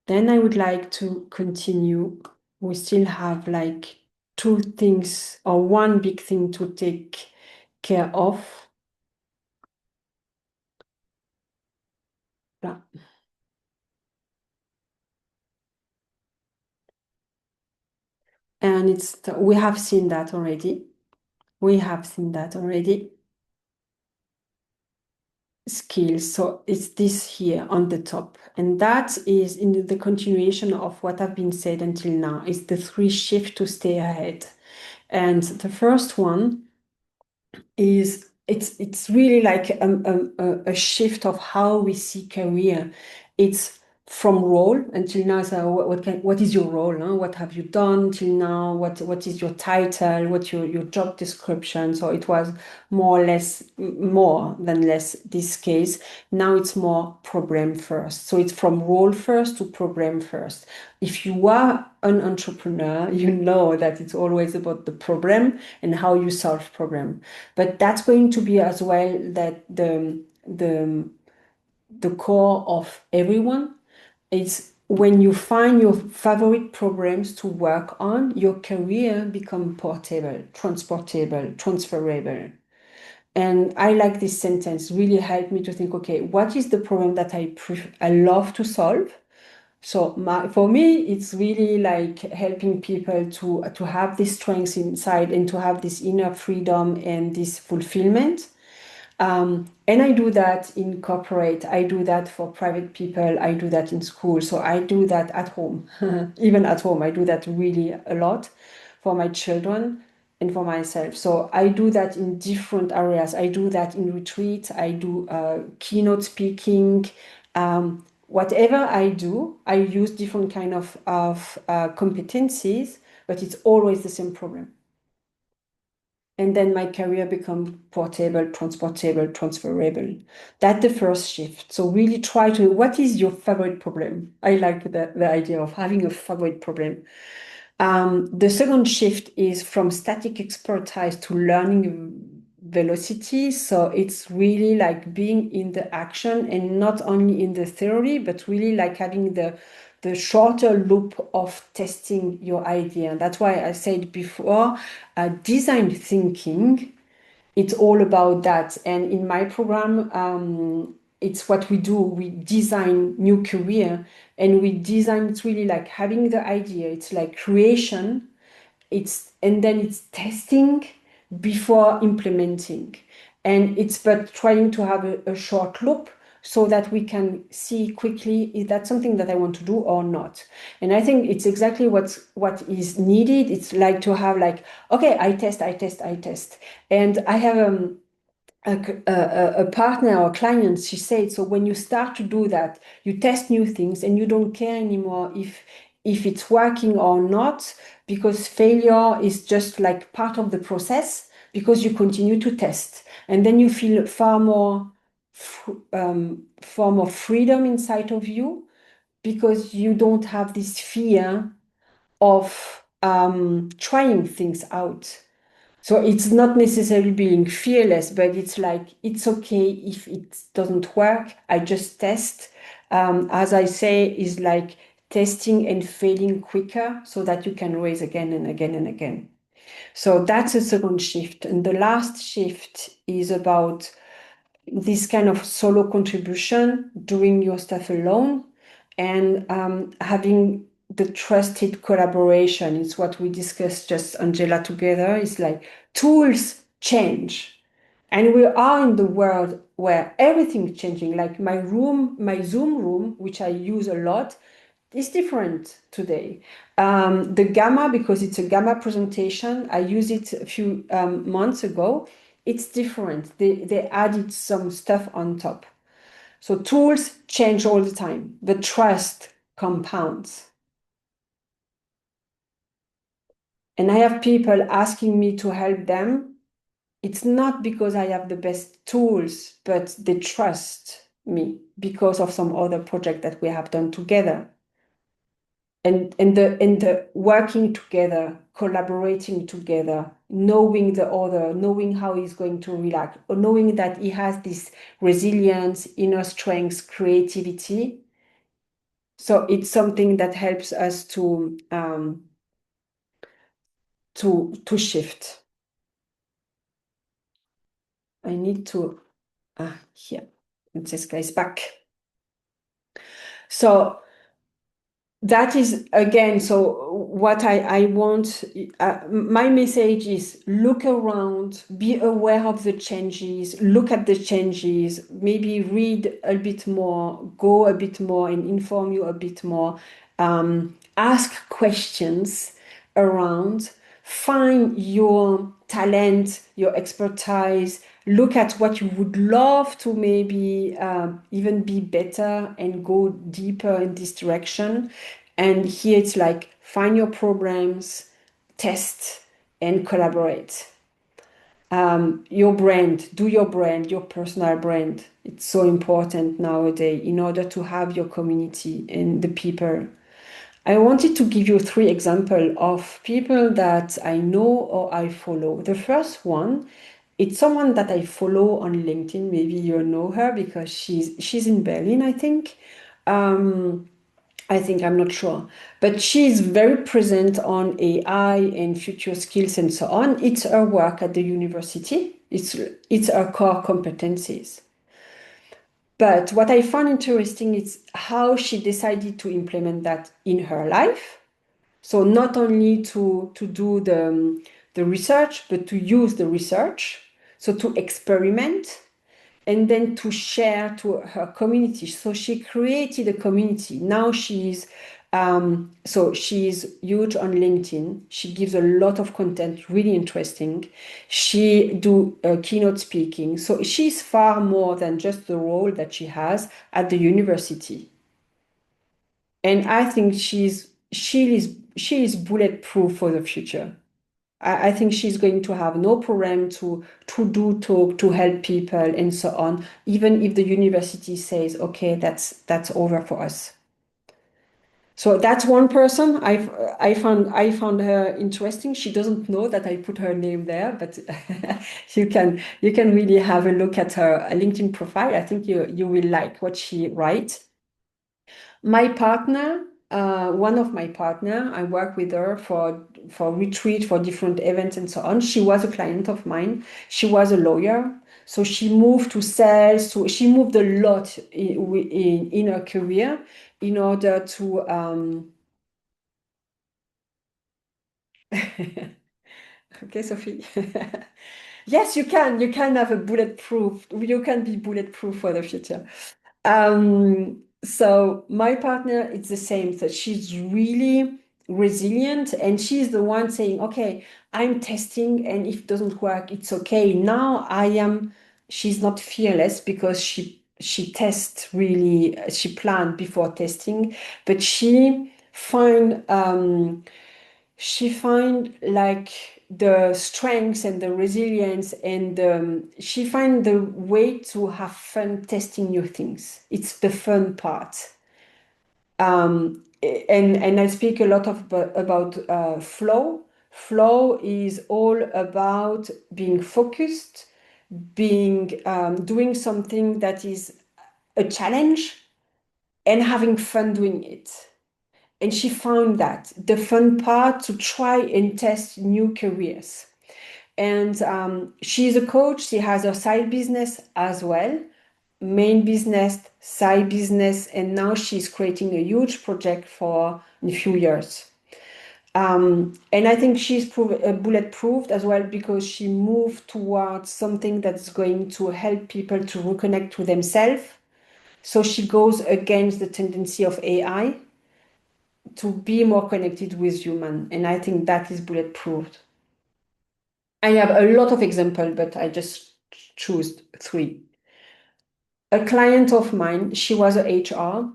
Then I would like to continue. We still have like two things or one big thing to take care of. Yeah. And we have seen that already. We have seen that already. Skills. So it's this here on the top. And that is in the continuation of what have been said until now. It's the three shift to stay ahead. And the first one is it's really like a shift of how we see career. It's from role until now. So what is your role? Huh? What have you done till now? What is your title? What's your job description? So it was more than less this case. Now it's more problem first. So it's from role first to problem first. If you are an entrepreneur, you know that it's always about the problem and how you solve problem. But that's going to be as well that the core of everyone is when you find your favorite programs to work on, your career become portable, transportable, transferable. And I like this sentence, really helped me to think, okay, what is the problem that I love to solve? So for me, it's really like helping people to have this strength inside and to have this inner freedom and this fulfillment. And I do that in corporate, I do that for private people, I do that in school. So I do that at home, even at home, I do that really a lot for my children and for myself. So I do that in different areas. I do that in retreat, I do keynote speaking. Whatever I do, I use different kind of competencies, but it's always the same problem. And then my career become portable, transportable, transferable. That's the first shift. So really try to, what is your favorite problem? I like the idea of having a favorite problem. The second shift is from static expertise to learning velocity. So it's really like being in the action and not only in the theory, but really like having the shorter loop of testing your idea. That's why I said before, design thinking, it's all about that. And in my program, it's what we do. We design new career and we design, it's really like having the idea. It's like creation. And then it's testing before implementing. And it's but trying to have a short loop so that we can see quickly, is that something that I want to do or not? And I think it's exactly what is needed. It's like to have like, okay, I test. And I have a partner or client, she said, so when you start to do that, you test new things and you don't care anymore if it's working or not, because failure is just like part of the process, because you continue to test. And then you feel far more freedom inside of you, because you don't have this fear of trying things out. So it's not necessarily being fearless, but it's like, it's okay if it doesn't work. I just test. As I say, is like testing and failing quicker so that you can raise again and again and again. So that's a second shift. And the last shift is about this kind of solo contribution, doing your stuff alone, and having the trusted collaboration. It's what we discussed just, Angela, together. It's like tools change. And we are in the world where everything's changing. Like my Zoom room, which I use a lot, is different today. The Gamma, because it's a Gamma presentation, I used it a few months ago. It's different. They added some stuff on top. So tools change all the time. The trust compounds. And I have people asking me to help them. It's not because I have the best tools, but they trust me because of some other project that we have done together. And the working together, collaborating together, knowing the other, knowing how he's going to react, or knowing that he has this resilience, inner strength, creativity. So it's something that helps us to shift. I need to here. Francesca is back. So that is, again, so what I want, my message is look around, be aware of the changes, look at the changes, maybe read a bit more, go a bit more and inform you a bit more, ask questions around, find your talent, your expertise, look at what you would love to maybe even be better and go deeper in this direction. And here it's like, find your programs, test and collaborate. Your brand, do your brand, your personal brand. It's so important nowadays in order to have your community and the people. I wanted to give you 3 examples of people that I know or I follow. The first one, it's someone that I follow on LinkedIn. Maybe you know her because she's in Berlin, I think. I'm not sure, but she's very present on AI and future skills and so on. It's her work at the university. It's her core competencies. But what I found interesting is how she decided to implement that in her life. So not only to do the research, but to use the research, so to experiment, and then to share to her community. So she created a community. Now she's huge on LinkedIn. She gives a lot of content, really interesting. She do keynote speaking. So she's far more than just the role that she has at the university. And I think she is bulletproof for the future. I think she's going to have no problem to do talk, to help people and so on, even if the university says, okay, that's over for us. So that's one person I found her interesting. She doesn't know that I put her name there, but you can really have a look at her LinkedIn profile. I think you will like what she writes. My partner, one of my partner, I work with her for retreat, for different events and so on. She was a client of mine. She was a lawyer. So she moved to sales. So she moved a lot in her career in order to okay, Sophie. Yes, you can. You can have a bulletproof. You can be bulletproof for the future. So my partner, it's the same. So she's really resilient, and she's the one saying, okay, I'm testing, and if it doesn't work, it's okay. Now I am, she's not fearless because she tests really, she planned before testing, but she find like the strengths and the resilience, and she find the way to have fun testing new things. It's the fun part. And I speak a lot about flow. Flow is all about being focused, being doing something that is a challenge and having fun doing it. And she found that the fun part to try and test new careers. And she's a coach. She has her side business as well, main business, side business, and now she's creating a huge project for in a few years. And I think she's bulletproof as well because she moved towards something that's going to help people to reconnect to themselves. So she goes against the tendency of AI to be more connected with human. And I think that is bulletproof. I have a lot of examples, but I just choose three. A client of mine, she was a HR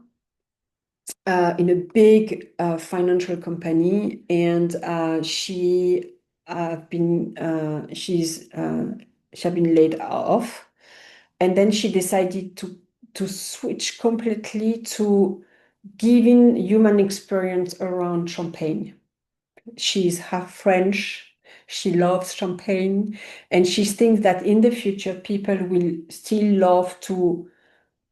in a big financial company, and she she had been laid off, and then she decided to switch completely to giving human experience around champagne. She's half French. She loves champagne, and she thinks that in the future people will still love to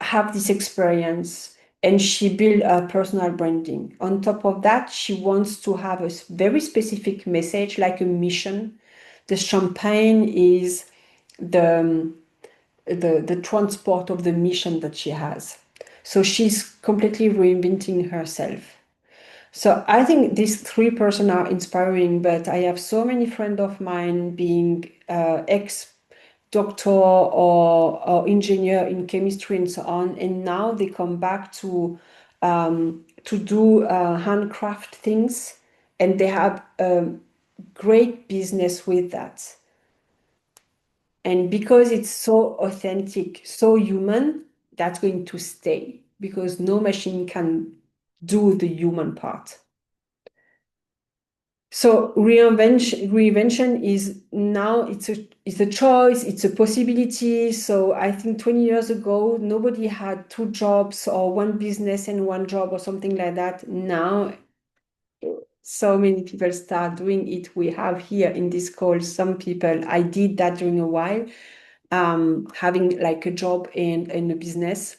have this experience. And she built a personal branding. On top of that, she wants to have a very specific message, like a mission. The champagne is the the transport of the mission that she has. So she's completely reinventing herself. So I think these three persons are inspiring, but I have so many friends of mine being ex-doctor or engineer in chemistry and so on, and now they come back to do handcraft things, and they have great business with that. And because it's so authentic, so human, that's going to stay because no machine can do the human part. So reinvention is now it's a choice, it's a possibility. So I think 20 years ago, nobody had two jobs or one business and one job or something like that. Now, so many people start doing it. We have here in this call some people. I did that during a while, having like a job and a business.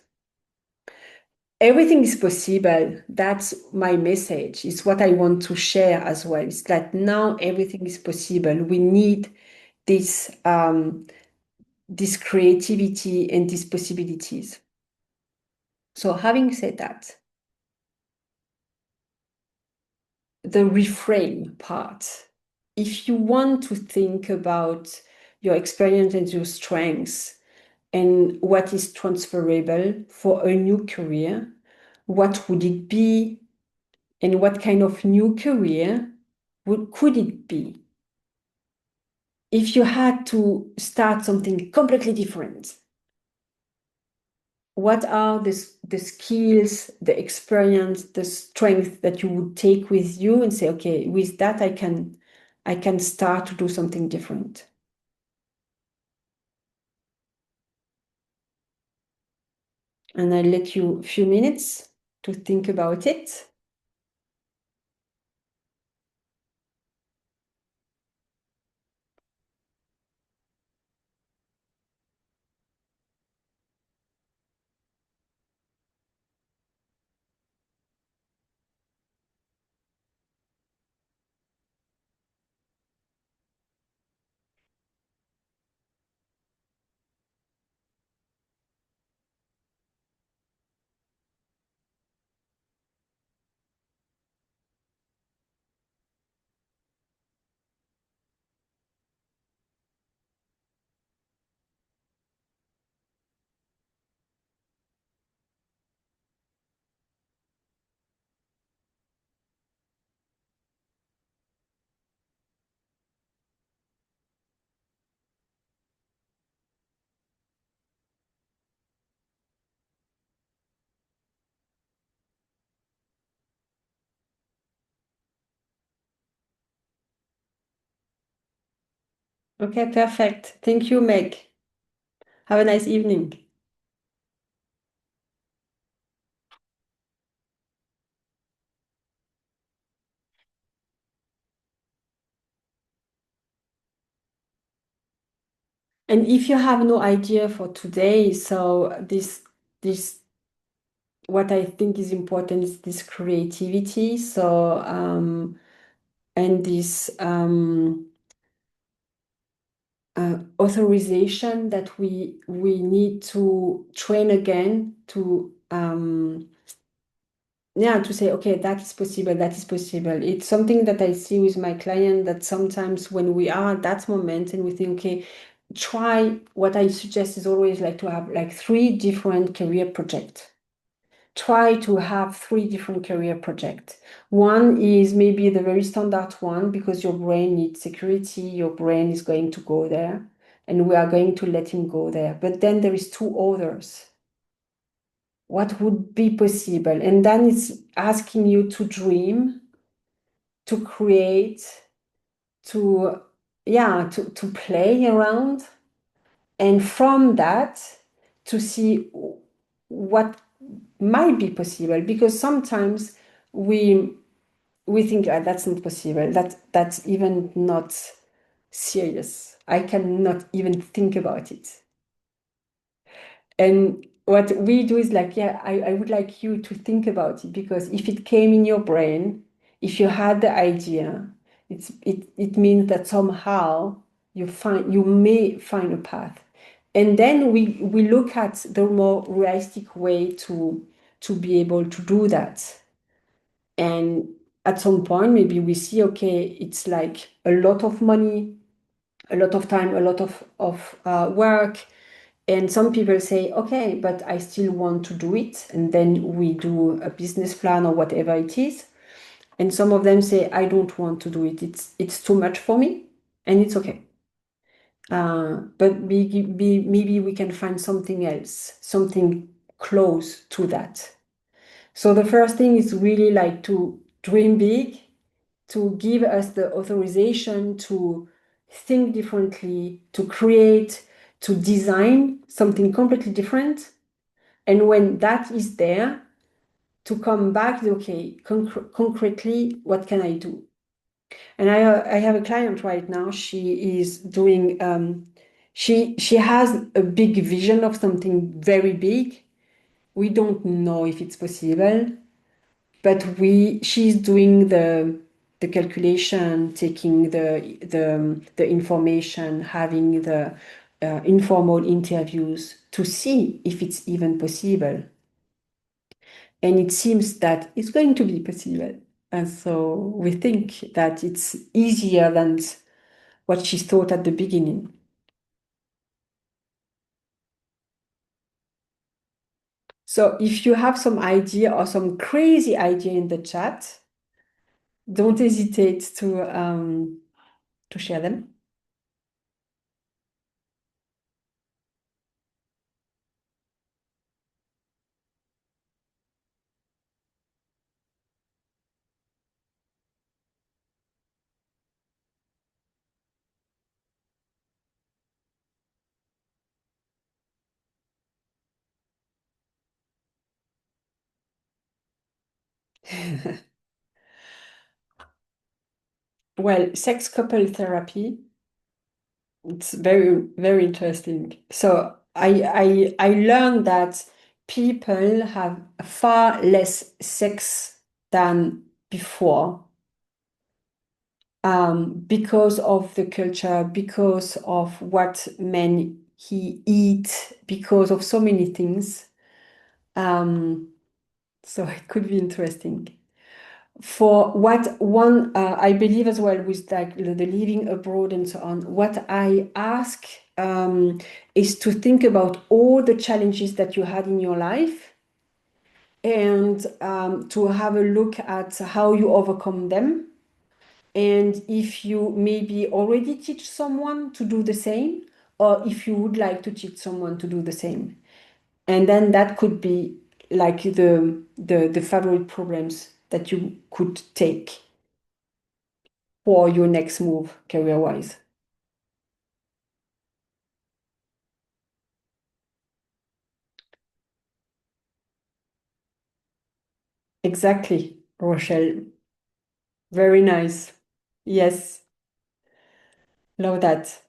Everything is possible. That's my message. It's what I want to share as well. It's that now everything is possible. We need this this creativity and these possibilities. So having said that, the reframe part, if you want to think about your experience and your strengths and what is transferable for a new career, what would it be? And what kind of new career could it be? If you had to start something completely different, what are the skills, the experience, the strength that you would take with you and say, okay, with that I can start to do something different. And I let you a few minutes to think about it. Okay, perfect. Thank you, Meg. Have a nice evening. And if you have no idea for today, so this what I think is important is this creativity. So and this authorization that we need to train again to yeah, to say, okay, that is possible, that is possible. It's something that I see with my client that sometimes when we are at that moment and we think, okay, try, what I suggest is always like to have like 3 different career projects. Try to have 3 different career projects. One is maybe the very standard one because your brain needs security, your brain is going to go there, and we are going to let him go there. But then there is 2 others. What would be possible? And then it's asking you to dream, to create, to yeah, to play around, and from that to see what might be possible. Because sometimes we think, "Ah, that's not possible. That's even not serious. I cannot even think about it." And what we do is like, yeah, I would like you to think about it, because if it came in your brain, if you had the idea, it means that somehow you may find a path. And then we look at the more realistic way to be able to do that. And at some point, maybe we see, okay, it's like a lot of money, a lot of time, a lot of work. And some people say, okay, but I still want to do it. And then we do a business plan or whatever it is. And some of them say, I don't want to do it. It's too much for me. And it's okay. But maybe we can find something else, something close to that. So the first thing is really like to dream big, to give us the authorization to think differently, to create, to design something completely different. And when that is there, to come back, okay, concretely, what can I do? And I have a client right now. She is doing, she has a big vision of something very big. We don't know if it's possible, but she's doing the calculation, taking the information, having the informal interviews to see if it's even possible. And it seems that it's going to be possible. And so we think that it's easier than what she thought at the beginning. So if you have some idea or some crazy idea in the chat, don't hesitate to share them. Well, sex couple therapy, it's very, very interesting. So I learned that people have far less sex than before, because of the culture, because of what men he eat, because of so many things. So it could be interesting. For what one, I believe as well with like the living abroad and so on, what I ask is to think about all the challenges that you had in your life and to have a look at how you overcome them. And if you maybe already teach someone to do the same, or if you would like to teach someone to do the same. And then that could be like the favorite problems that you could take for your next move career-wise. Exactly, Rochelle. Very nice. Yes, love that.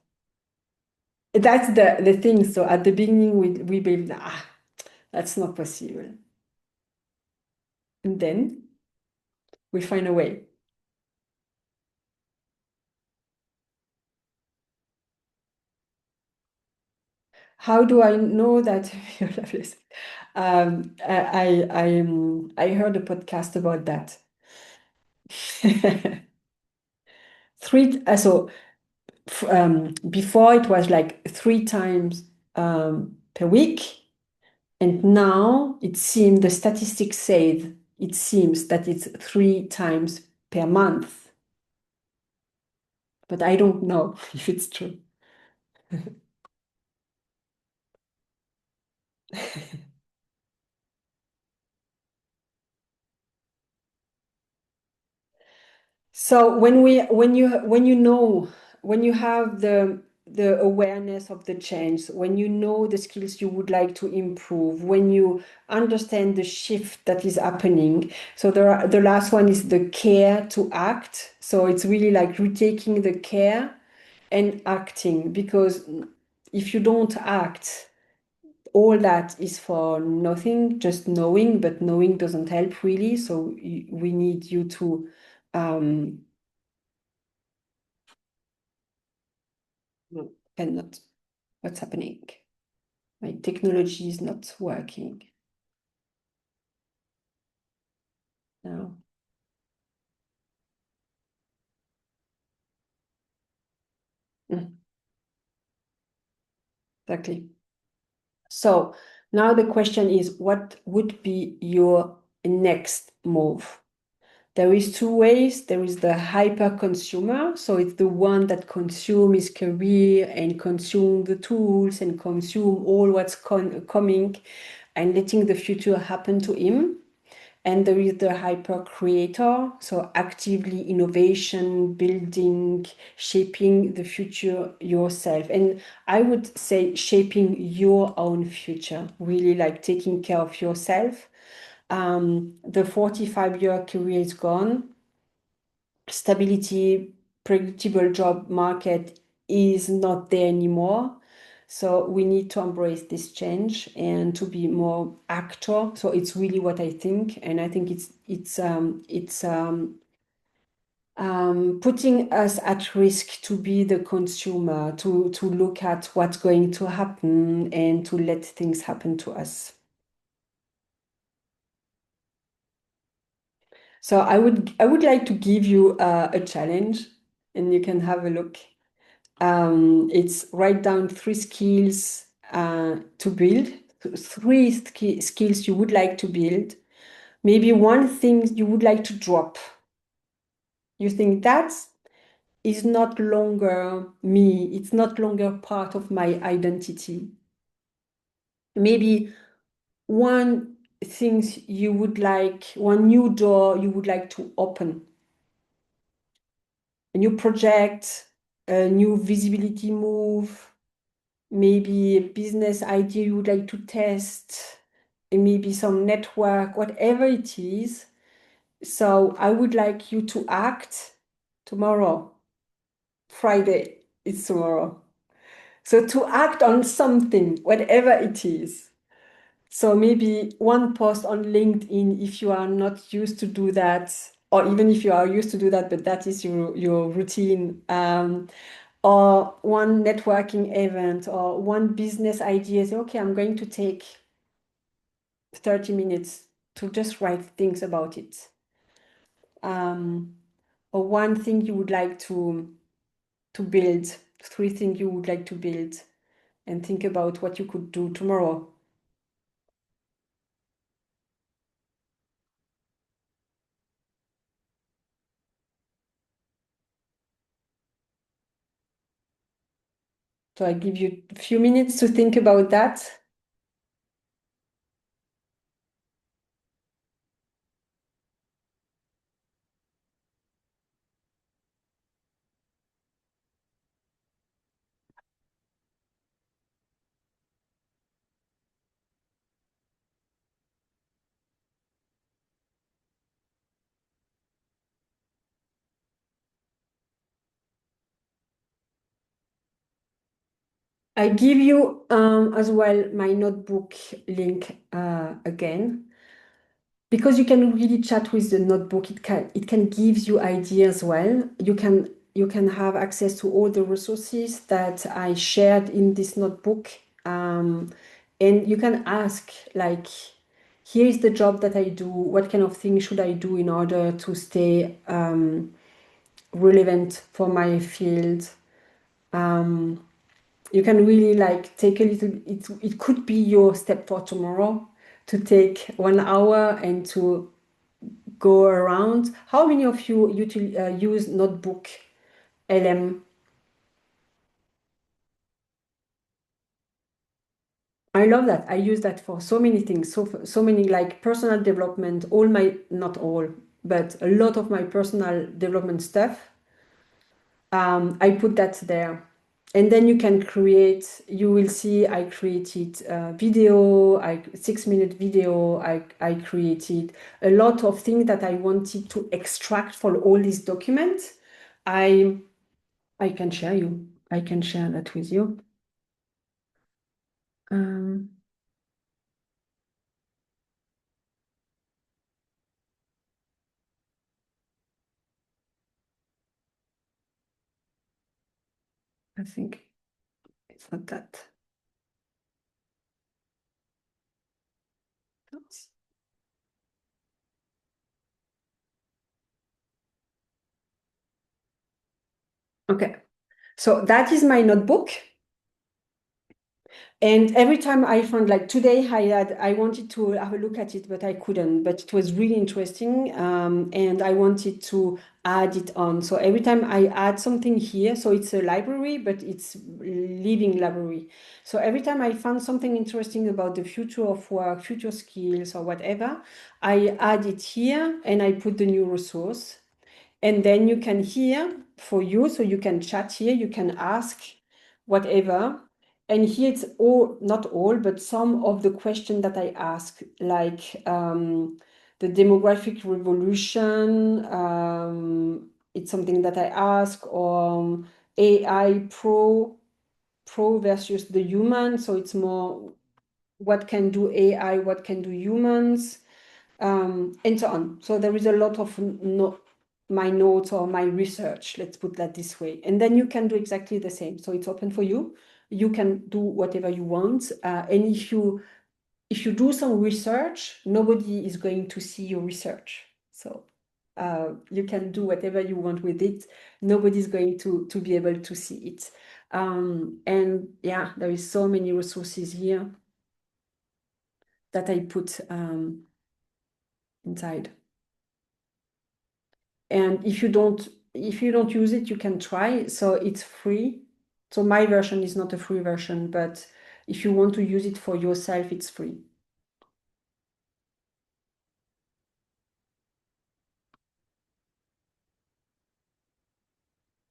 That's the thing. So at the beginning, we believe, that's not possible. And then we find a way. How do I know that you're loveless? I heard a podcast about that. Before it was like 3 times per week, and now it seems the statistics say it seems that it's 3 times per month, but I don't know if it's true. So when you have the awareness of the change, when you know the skills you would like to improve, when you understand the shift that is happening. So the last one is the care to act. So it's really like retaking the care and acting, because if you don't act, all that is for nothing, just knowing, but knowing doesn't help really. So we need you to no, cannot. What's happening? My technology is not working. No. Mm, exactly. So now the question is, what would be your next move? There is 2 ways. There is the hyper consumer. So it's the one that consume his career and consume the tools and consume all what's coming and letting the future happen to him. And there is the hyper creator, so actively innovation, building, shaping the future yourself. And I would say shaping your own future, really like taking care of yourself. The 45-year career is gone. Stability, predictable job market is not there anymore. So we need to embrace this change and to be more actor. So it's really what I think, and I think it's putting us at risk to be the consumer, to look at what's going to happen and to let things happen to us. So I would like to give you a challenge, and you can have a look. It's write down three skills to build, three skills you would like to build. Maybe one thing you would like to drop. You think that is not longer me. It's not longer part of my identity. Maybe one things you would like, one new door you would like to open, a new project, a new visibility move, maybe a business idea you would like to test, and maybe some network, whatever it is. So I would like you to act tomorrow. Friday, it's tomorrow. So to act on something, whatever it is. So maybe one post on LinkedIn if you are not used to do that, or even if you are used to do that, but that is your routine. Or one networking event or one business idea. Say, okay, I'm going to take 30 minutes to just write things about it. Or one thing you would like to build, three things you would like to build, and think about what you could do tomorrow. So I give you a few minutes to think about that. I give you as well my notebook link again, because you can really chat with the notebook. It can give you ideas as well. You can have access to all the resources that I shared in this notebook, and you can ask, like, here is the job that I do. What kind of thing should I do in order to stay relevant for my field? You can really like take a little, it could be your step for tomorrow, to take 1 hour and to go around. How many of you use notebook LM? I love that. I use that for so many things, so many, like personal development, not all, but a lot of my personal development stuff. I put that there. And then you can create, you will see I created a video, 6-minute video. I created a lot of things that I wanted to extract for all these documents. I can share you. I can share that with you. I think it's not that. Okay, so that is my notebook. And every time I found, like today, I wanted to have a look at it, but I couldn't. But it was really interesting, and I wanted to add it on. So every time I add something here, so it's a library, but it's living library. So every time I found something interesting about the future of work, future skills, or whatever, I add it here and I put the new resource. And then you can hear for you, so you can chat here, you can ask whatever. And here it's all, not all, but some of the questions that I ask, like the demographic revolution, it's something that I ask, or AI pro versus the human. So it's more what can do AI, what can do humans, and so on. So there is a lot of my notes or my research, let's put that this way. And then you can do exactly the same. So it's open for you. You can do whatever you want. And if you do some research, nobody is going to see your research. So you can do whatever you want with it. Nobody's going to be able to see it. And yeah, there is so many resources here that I put inside. And if you don't use it, you can try. So it's free. So my version is not a free version, but if you want to use it for yourself, it's free.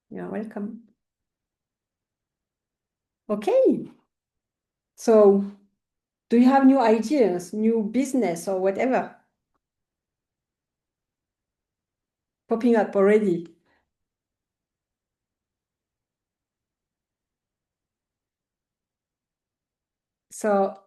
You're welcome. Okay. So do you have new ideas, new business or whatever popping up already? So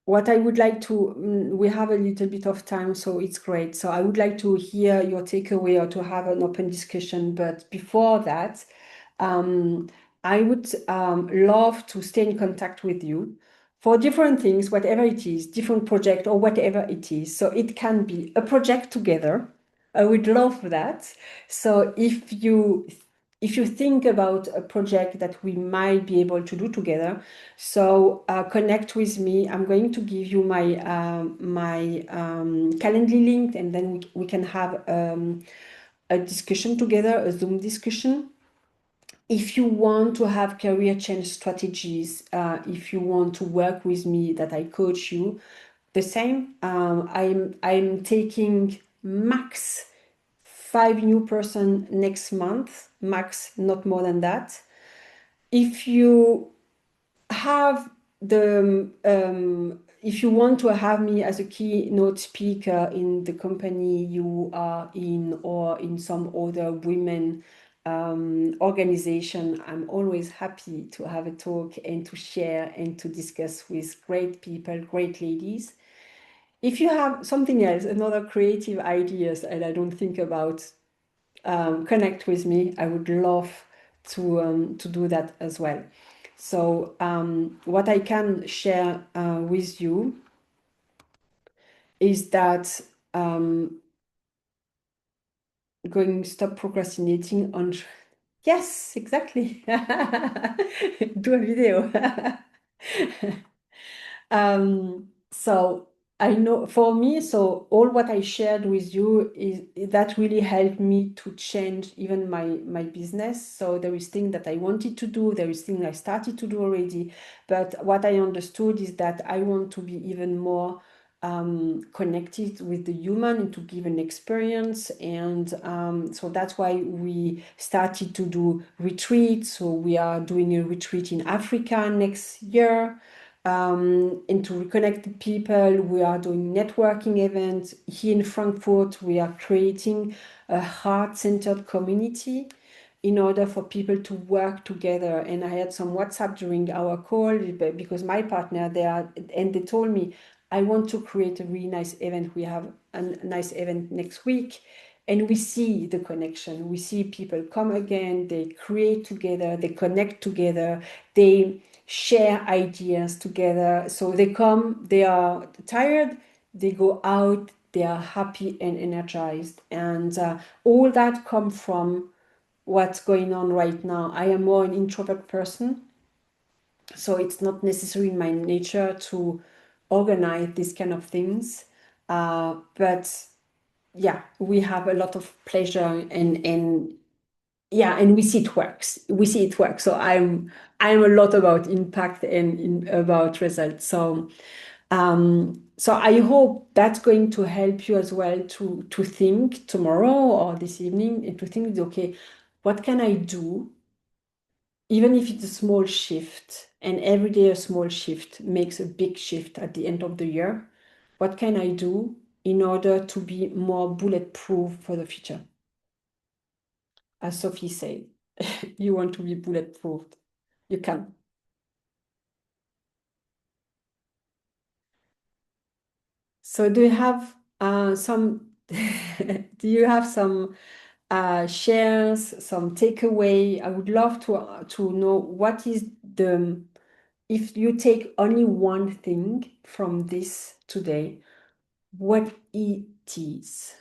what I would like to, we have a little bit of time, so it's great. So I would like to hear your takeaway or to have an open discussion. But before that, I would love to stay in contact with you for different things, whatever it is, different project or whatever it is. So it can be a project together. I would love that. So if you think about a project that we might be able to do together, so connect with me. I'm going to give you my Calendly link, and then we can have a discussion together, a Zoom discussion. If you want to have career change strategies, if you want to work with me, that I coach you, the same. I'm taking max 5 new person next month, max, not more than that. If you have if you want to have me as a keynote speaker in the company you are in or in some other women organization, I'm always happy to have a talk and to share and to discuss with great people, great ladies. If you have something else, another creative ideas, and I don't think about, connect with me. I would love to do that as well. So what I can share with you is that stop procrastinating on. Yes, exactly. Do a video. So I know for me, so all what I shared with you is that really helped me to change even my business. So there is things that I wanted to do, there is things I started to do already, but what I understood is that I want to be even more connected with the human and to give an experience. And so that's why we started to do retreats. So we are doing a retreat in Africa next year. And to reconnect the people, we are doing networking events. Here in Frankfurt, we are creating a heart-centered community in order for people to work together. And I had some WhatsApp during our call because my partner there, and they told me, I want to create a really nice event. We have a nice event next week. And we see the connection. We see people come again, they create together, they connect together, they share ideas together. So they come, they are tired, they go out, they are happy and energized. And all that come from what's going on right now. I am more an introvert person, so it's not necessarily in my nature to organize these kind of things. But yeah, we have a lot of pleasure and yeah, and we see it works. We see it works. So I'm a lot about impact and about results. So so I hope that's going to help you as well to think tomorrow or this evening and to think, okay, what can I do? Even if it's a small shift, and every day a small shift makes a big shift at the end of the year, what can I do in order to be more bulletproof for the future? As Sophie said, you want to be bulletproof, you can. So do you have some do you have some shares, some takeaway? I would love to know what is the, if you take only one thing from this today, what it is.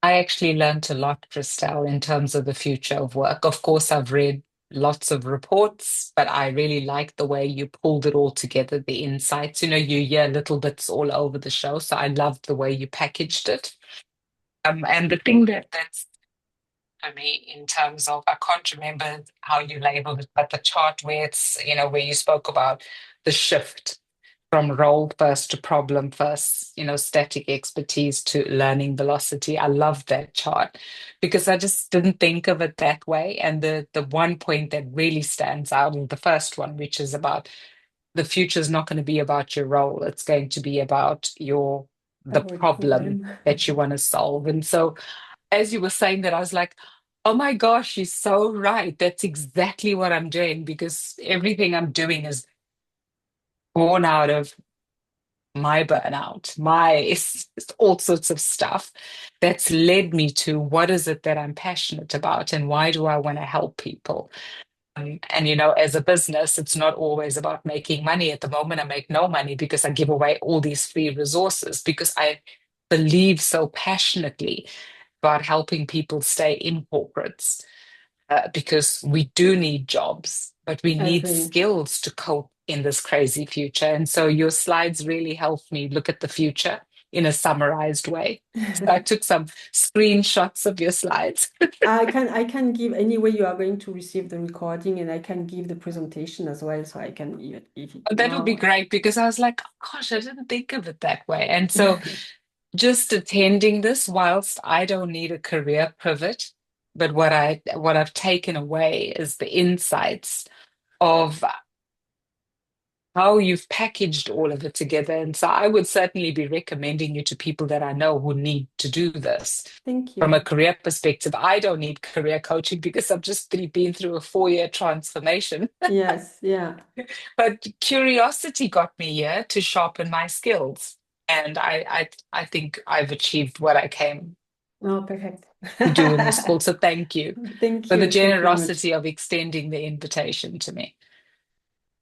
I actually learned a lot, Christelle, in terms of the future of work. Of course, I've read lots of reports, but I really like the way you pulled it all together, the insights. You know, you hear little bits all over the show. So I loved the way you packaged it. And the thing that's for me in terms of, I can't remember how you labeled it, but the chart where it's, you know, where you spoke about the shift from role first to problem first, you know, static expertise to learning velocity. I love that chart because I just didn't think of it that way. And the one point that really stands out is the first one, which is about the future is not going to be about your role. It's going to be about the Our problem problem. that you want to solve. And so as you were saying that, I was like, oh my gosh, she's so right. That's exactly what I'm doing because everything I'm doing is born out of my burnout, my it's all sorts of stuff that's led me to what is it that I'm passionate about and why do I want to help people? And you know, as a business, it's not always about making money. At the moment, I make no money because I give away all these free resources because I believe so passionately about helping people stay in corporates because we do need jobs, but we need Agree. skills to cope in this crazy future. And so your slides really helped me look at the future in a summarized way. So I took some screenshots of your slides. I can give anyway you are going to receive the recording and I can give the presentation as well so I can even if it That would be now. great because I was like, oh, gosh, I didn't think of it that way. And so just attending this, whilst I don't need a career pivot, but what I've taken away is the insights of how you've packaged all of it together. And so I would certainly be recommending you to people that I know who need to do this. Thank From a you. career perspective, I don't need career coaching because I've just been through a 4-year transformation. Yes, yeah. But curiosity got me here to sharpen my skills. And I think I've achieved what I came Oh, perfect. to do in this call. So thank you Thank for the you. Thank you very much. generosity of extending the invitation to me.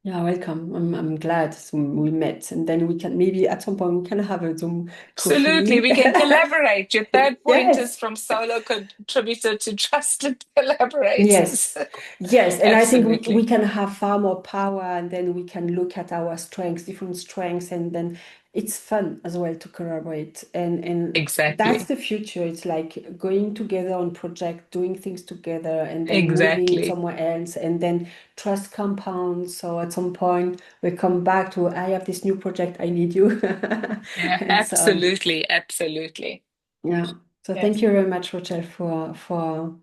Yeah, welcome. I'm glad we met, and then we can maybe at some point we can have a Zoom Absolutely, coffee. we can collaborate. Your third point is Yes. from solo contributor to trusted collaborators. Yes, yes, and I think we Absolutely. can have far more power, and then we can look at our strengths, different strengths, and then it's fun as well to collaborate. And that's Exactly. the future. It's like going together on project, doing things together, and then moving Exactly. somewhere else, and then trust compounds. So at some point we come back to, I have this new project, I need you, Yeah, and so on. absolutely. Absolutely. Yeah. So thank Yes. you very much, Rochelle, for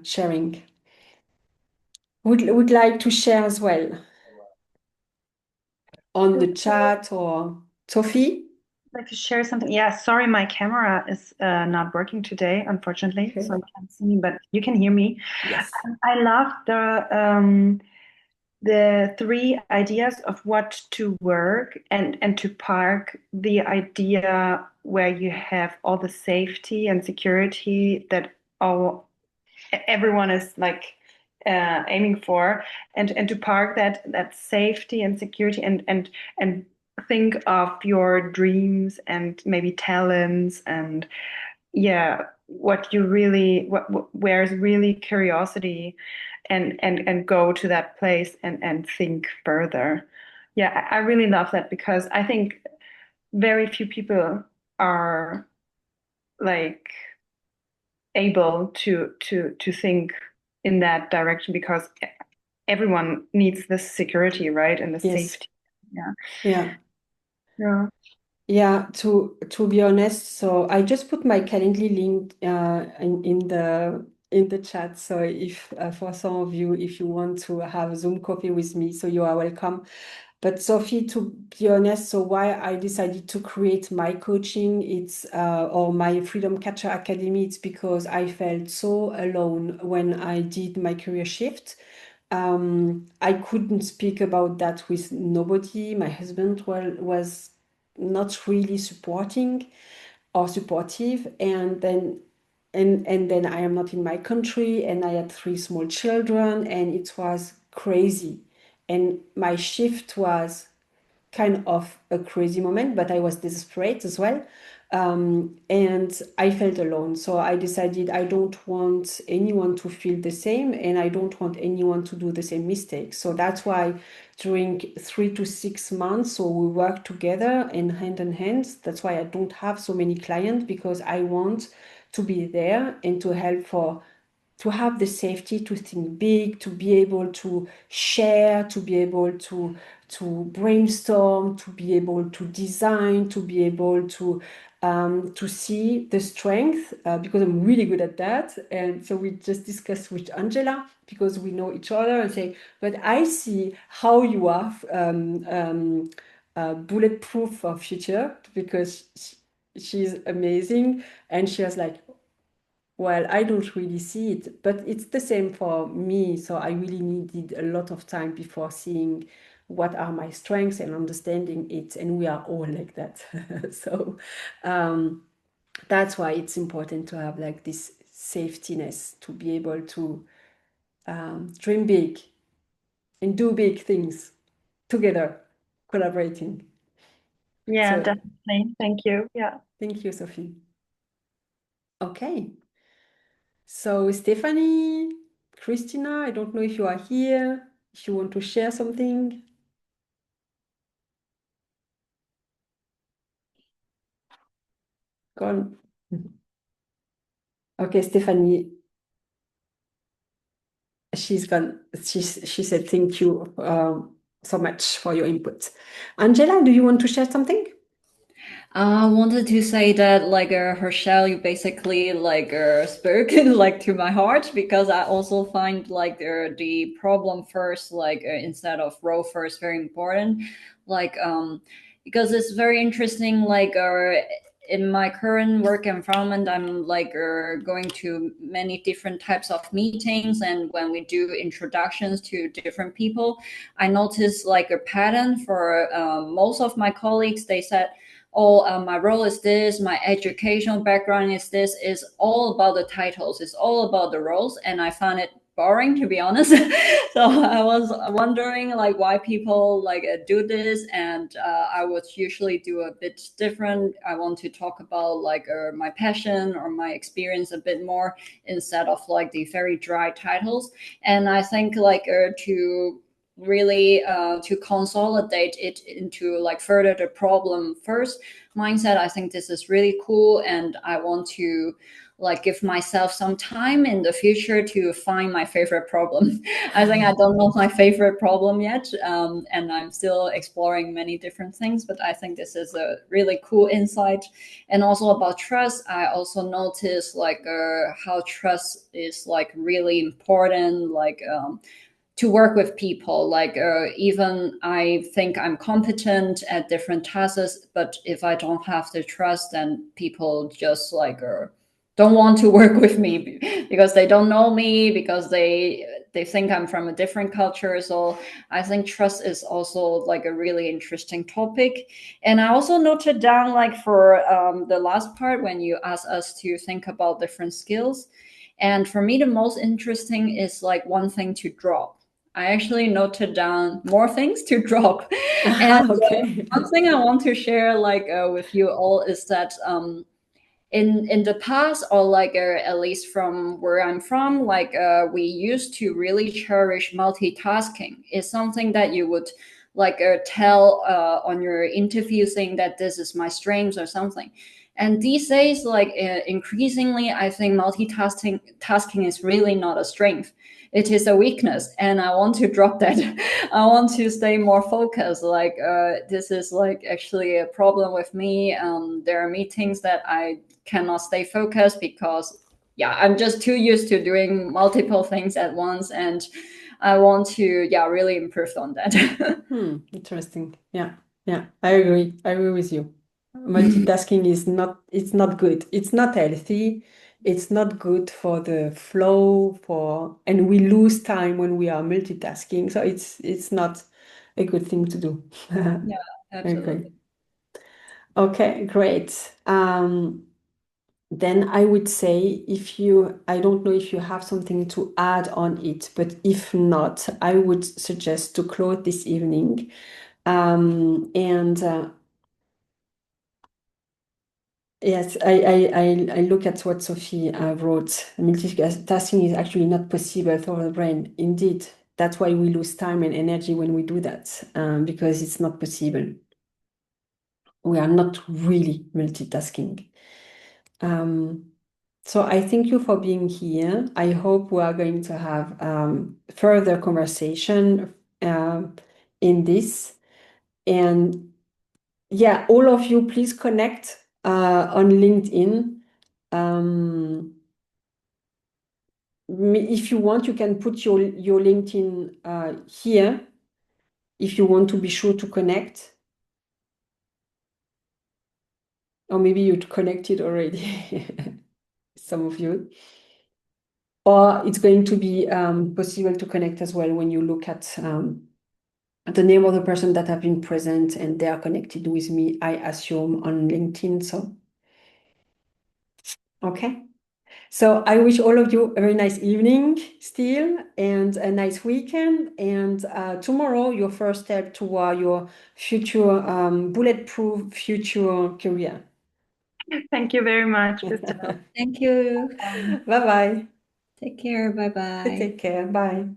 sharing. Would like to share as well on the chat or Sophie? Like to share something. Yeah, sorry, my camera is not working today, unfortunately, Okay. so you can't see me, but you can hear me. Yes. I love the three ideas of what to work and to park the idea where you have all the safety and security that all everyone is like aiming for, and to park that safety and security and think of your dreams and maybe talents and yeah what you really where's really curiosity and go to that place and think further. Yeah, I really love that because I think very few people are like able to think in that direction because everyone needs the security, right? And the Yes. safety. Yeah. Yeah. Yeah. Yeah, to be honest, so I just put my Calendly link in the chat. So if for some of you, if you want to have a Zoom coffee with me, so you are welcome. But Sophie, to be honest, so why I decided to create my coaching, it's or my Freedom Catcher Academy, it's because I felt so alone when I did my career shift. I couldn't speak about that with nobody. My husband was not really supporting or supportive. And then and then I am not in my country, and I had three small children, and it was crazy. And my shift was kind of a crazy moment, but I was desperate as well. And I felt alone. So I decided I don't want anyone to feel the same, and I don't want anyone to do the same mistakes. So that's why during 3 to 6 months, so we work together and hand in hand. That's why I don't have so many clients, because I want to be there and to help for to have the safety to think big, to be able to share, to be able to brainstorm, to be able to design, to be able to see the strength, because I'm really good at that. And so we just discussed with Angela, because we know each other, and say, but I see how you are bulletproof for future, because she's amazing. And she was like, well, I don't really see it, but it's the same for me. So I really needed a lot of time before seeing what are my strengths and understanding it. And we are all like that. So that's why it's important to have like this safetiness, to be able to dream big and do big things together, collaborating. Yeah, So definitely. Thank you. Yeah. thank you, Sophie. Okay. So Stephanie, Christina, I don't know if you are here, if you want to share something. Go on. Okay, Stephanie, she's gone. She said thank you so much for your input. Angela, do you want to share something? I wanted to say that like Herschel, you basically like spoken like to my heart, because I also find like the problem first, like instead of role first, very important. Like because it's very interesting. Like in my current work environment, I'm like going to many different types of meetings, and when we do introductions to different people, I notice like a pattern for most of my colleagues. They said, oh, my role is this, my educational background is this, is all about the titles, it's all about the roles. And I found it boring, to be honest. So I was wondering like why people like do this. And I would usually do a bit different. I want to talk about like my passion or my experience a bit more, instead of like the very dry titles. And I think like to really to consolidate it into like further the problem first mindset, I think this is really cool. And I want to like give myself some time in the future to find my favorite problem. I think I don't know my favorite problem yet, and I'm still exploring many different things, but I think this is a really cool insight. And also about trust, I also noticed like how trust is like really important, like to work with people. Like even I think I'm competent at different tasks, but if I don't have the trust, then people just like don't want to work with me because they don't know me, because they think I'm from a different culture. So I think trust is also like a really interesting topic. And I also noted down like for the last part when you asked us to think about different skills. And for me, the most interesting is like one thing to drop. I actually noted down more things to drop. And Okay. one thing I want to share like with you all is that in the past, or like at least from where I'm from, like we used to really cherish multitasking. It's something that you would like tell on your interview, saying that this is my strengths or something. And these days, like increasingly, I think tasking is really not a strength. It is a weakness, and I want to drop that. I want to stay more focused. Like this is like actually a problem with me. There are meetings that I cannot stay focused because yeah, I'm just too used to doing multiple things at once, and I want to really improve on that. Interesting. Yeah. Yeah. I agree. I agree with you. Multitasking is not, it's not good. It's not healthy. It's not good for the flow, and we lose time when we are multitasking. So it's not a good thing to do. Yeah, Okay. absolutely. Okay, great. then I would say I don't know if you have something to add on it, but if not, I would suggest to close this evening. And yes, I look at what Sophie wrote. Multitasking is actually not possible for the brain. Indeed, that's why we lose time and energy when we do that, because it's not possible. We are not really multitasking. So I thank you for being here. I hope we are going to have further conversation in this. And yeah, all of you, please connect on LinkedIn. If you want, you can put your LinkedIn here if you want to be sure to connect. Or maybe you'd connected already, some of you. Or it's going to be possible to connect as well when you look at the name of the person that have been present and they are connected with me, I assume, on LinkedIn. So, okay. So I wish all of you a very nice evening still and a nice weekend. And tomorrow, your first step toward your future bulletproof future career. Thank you very much, Christelle. Thank you. Bye-bye. Take care. Bye bye. Take care. Bye.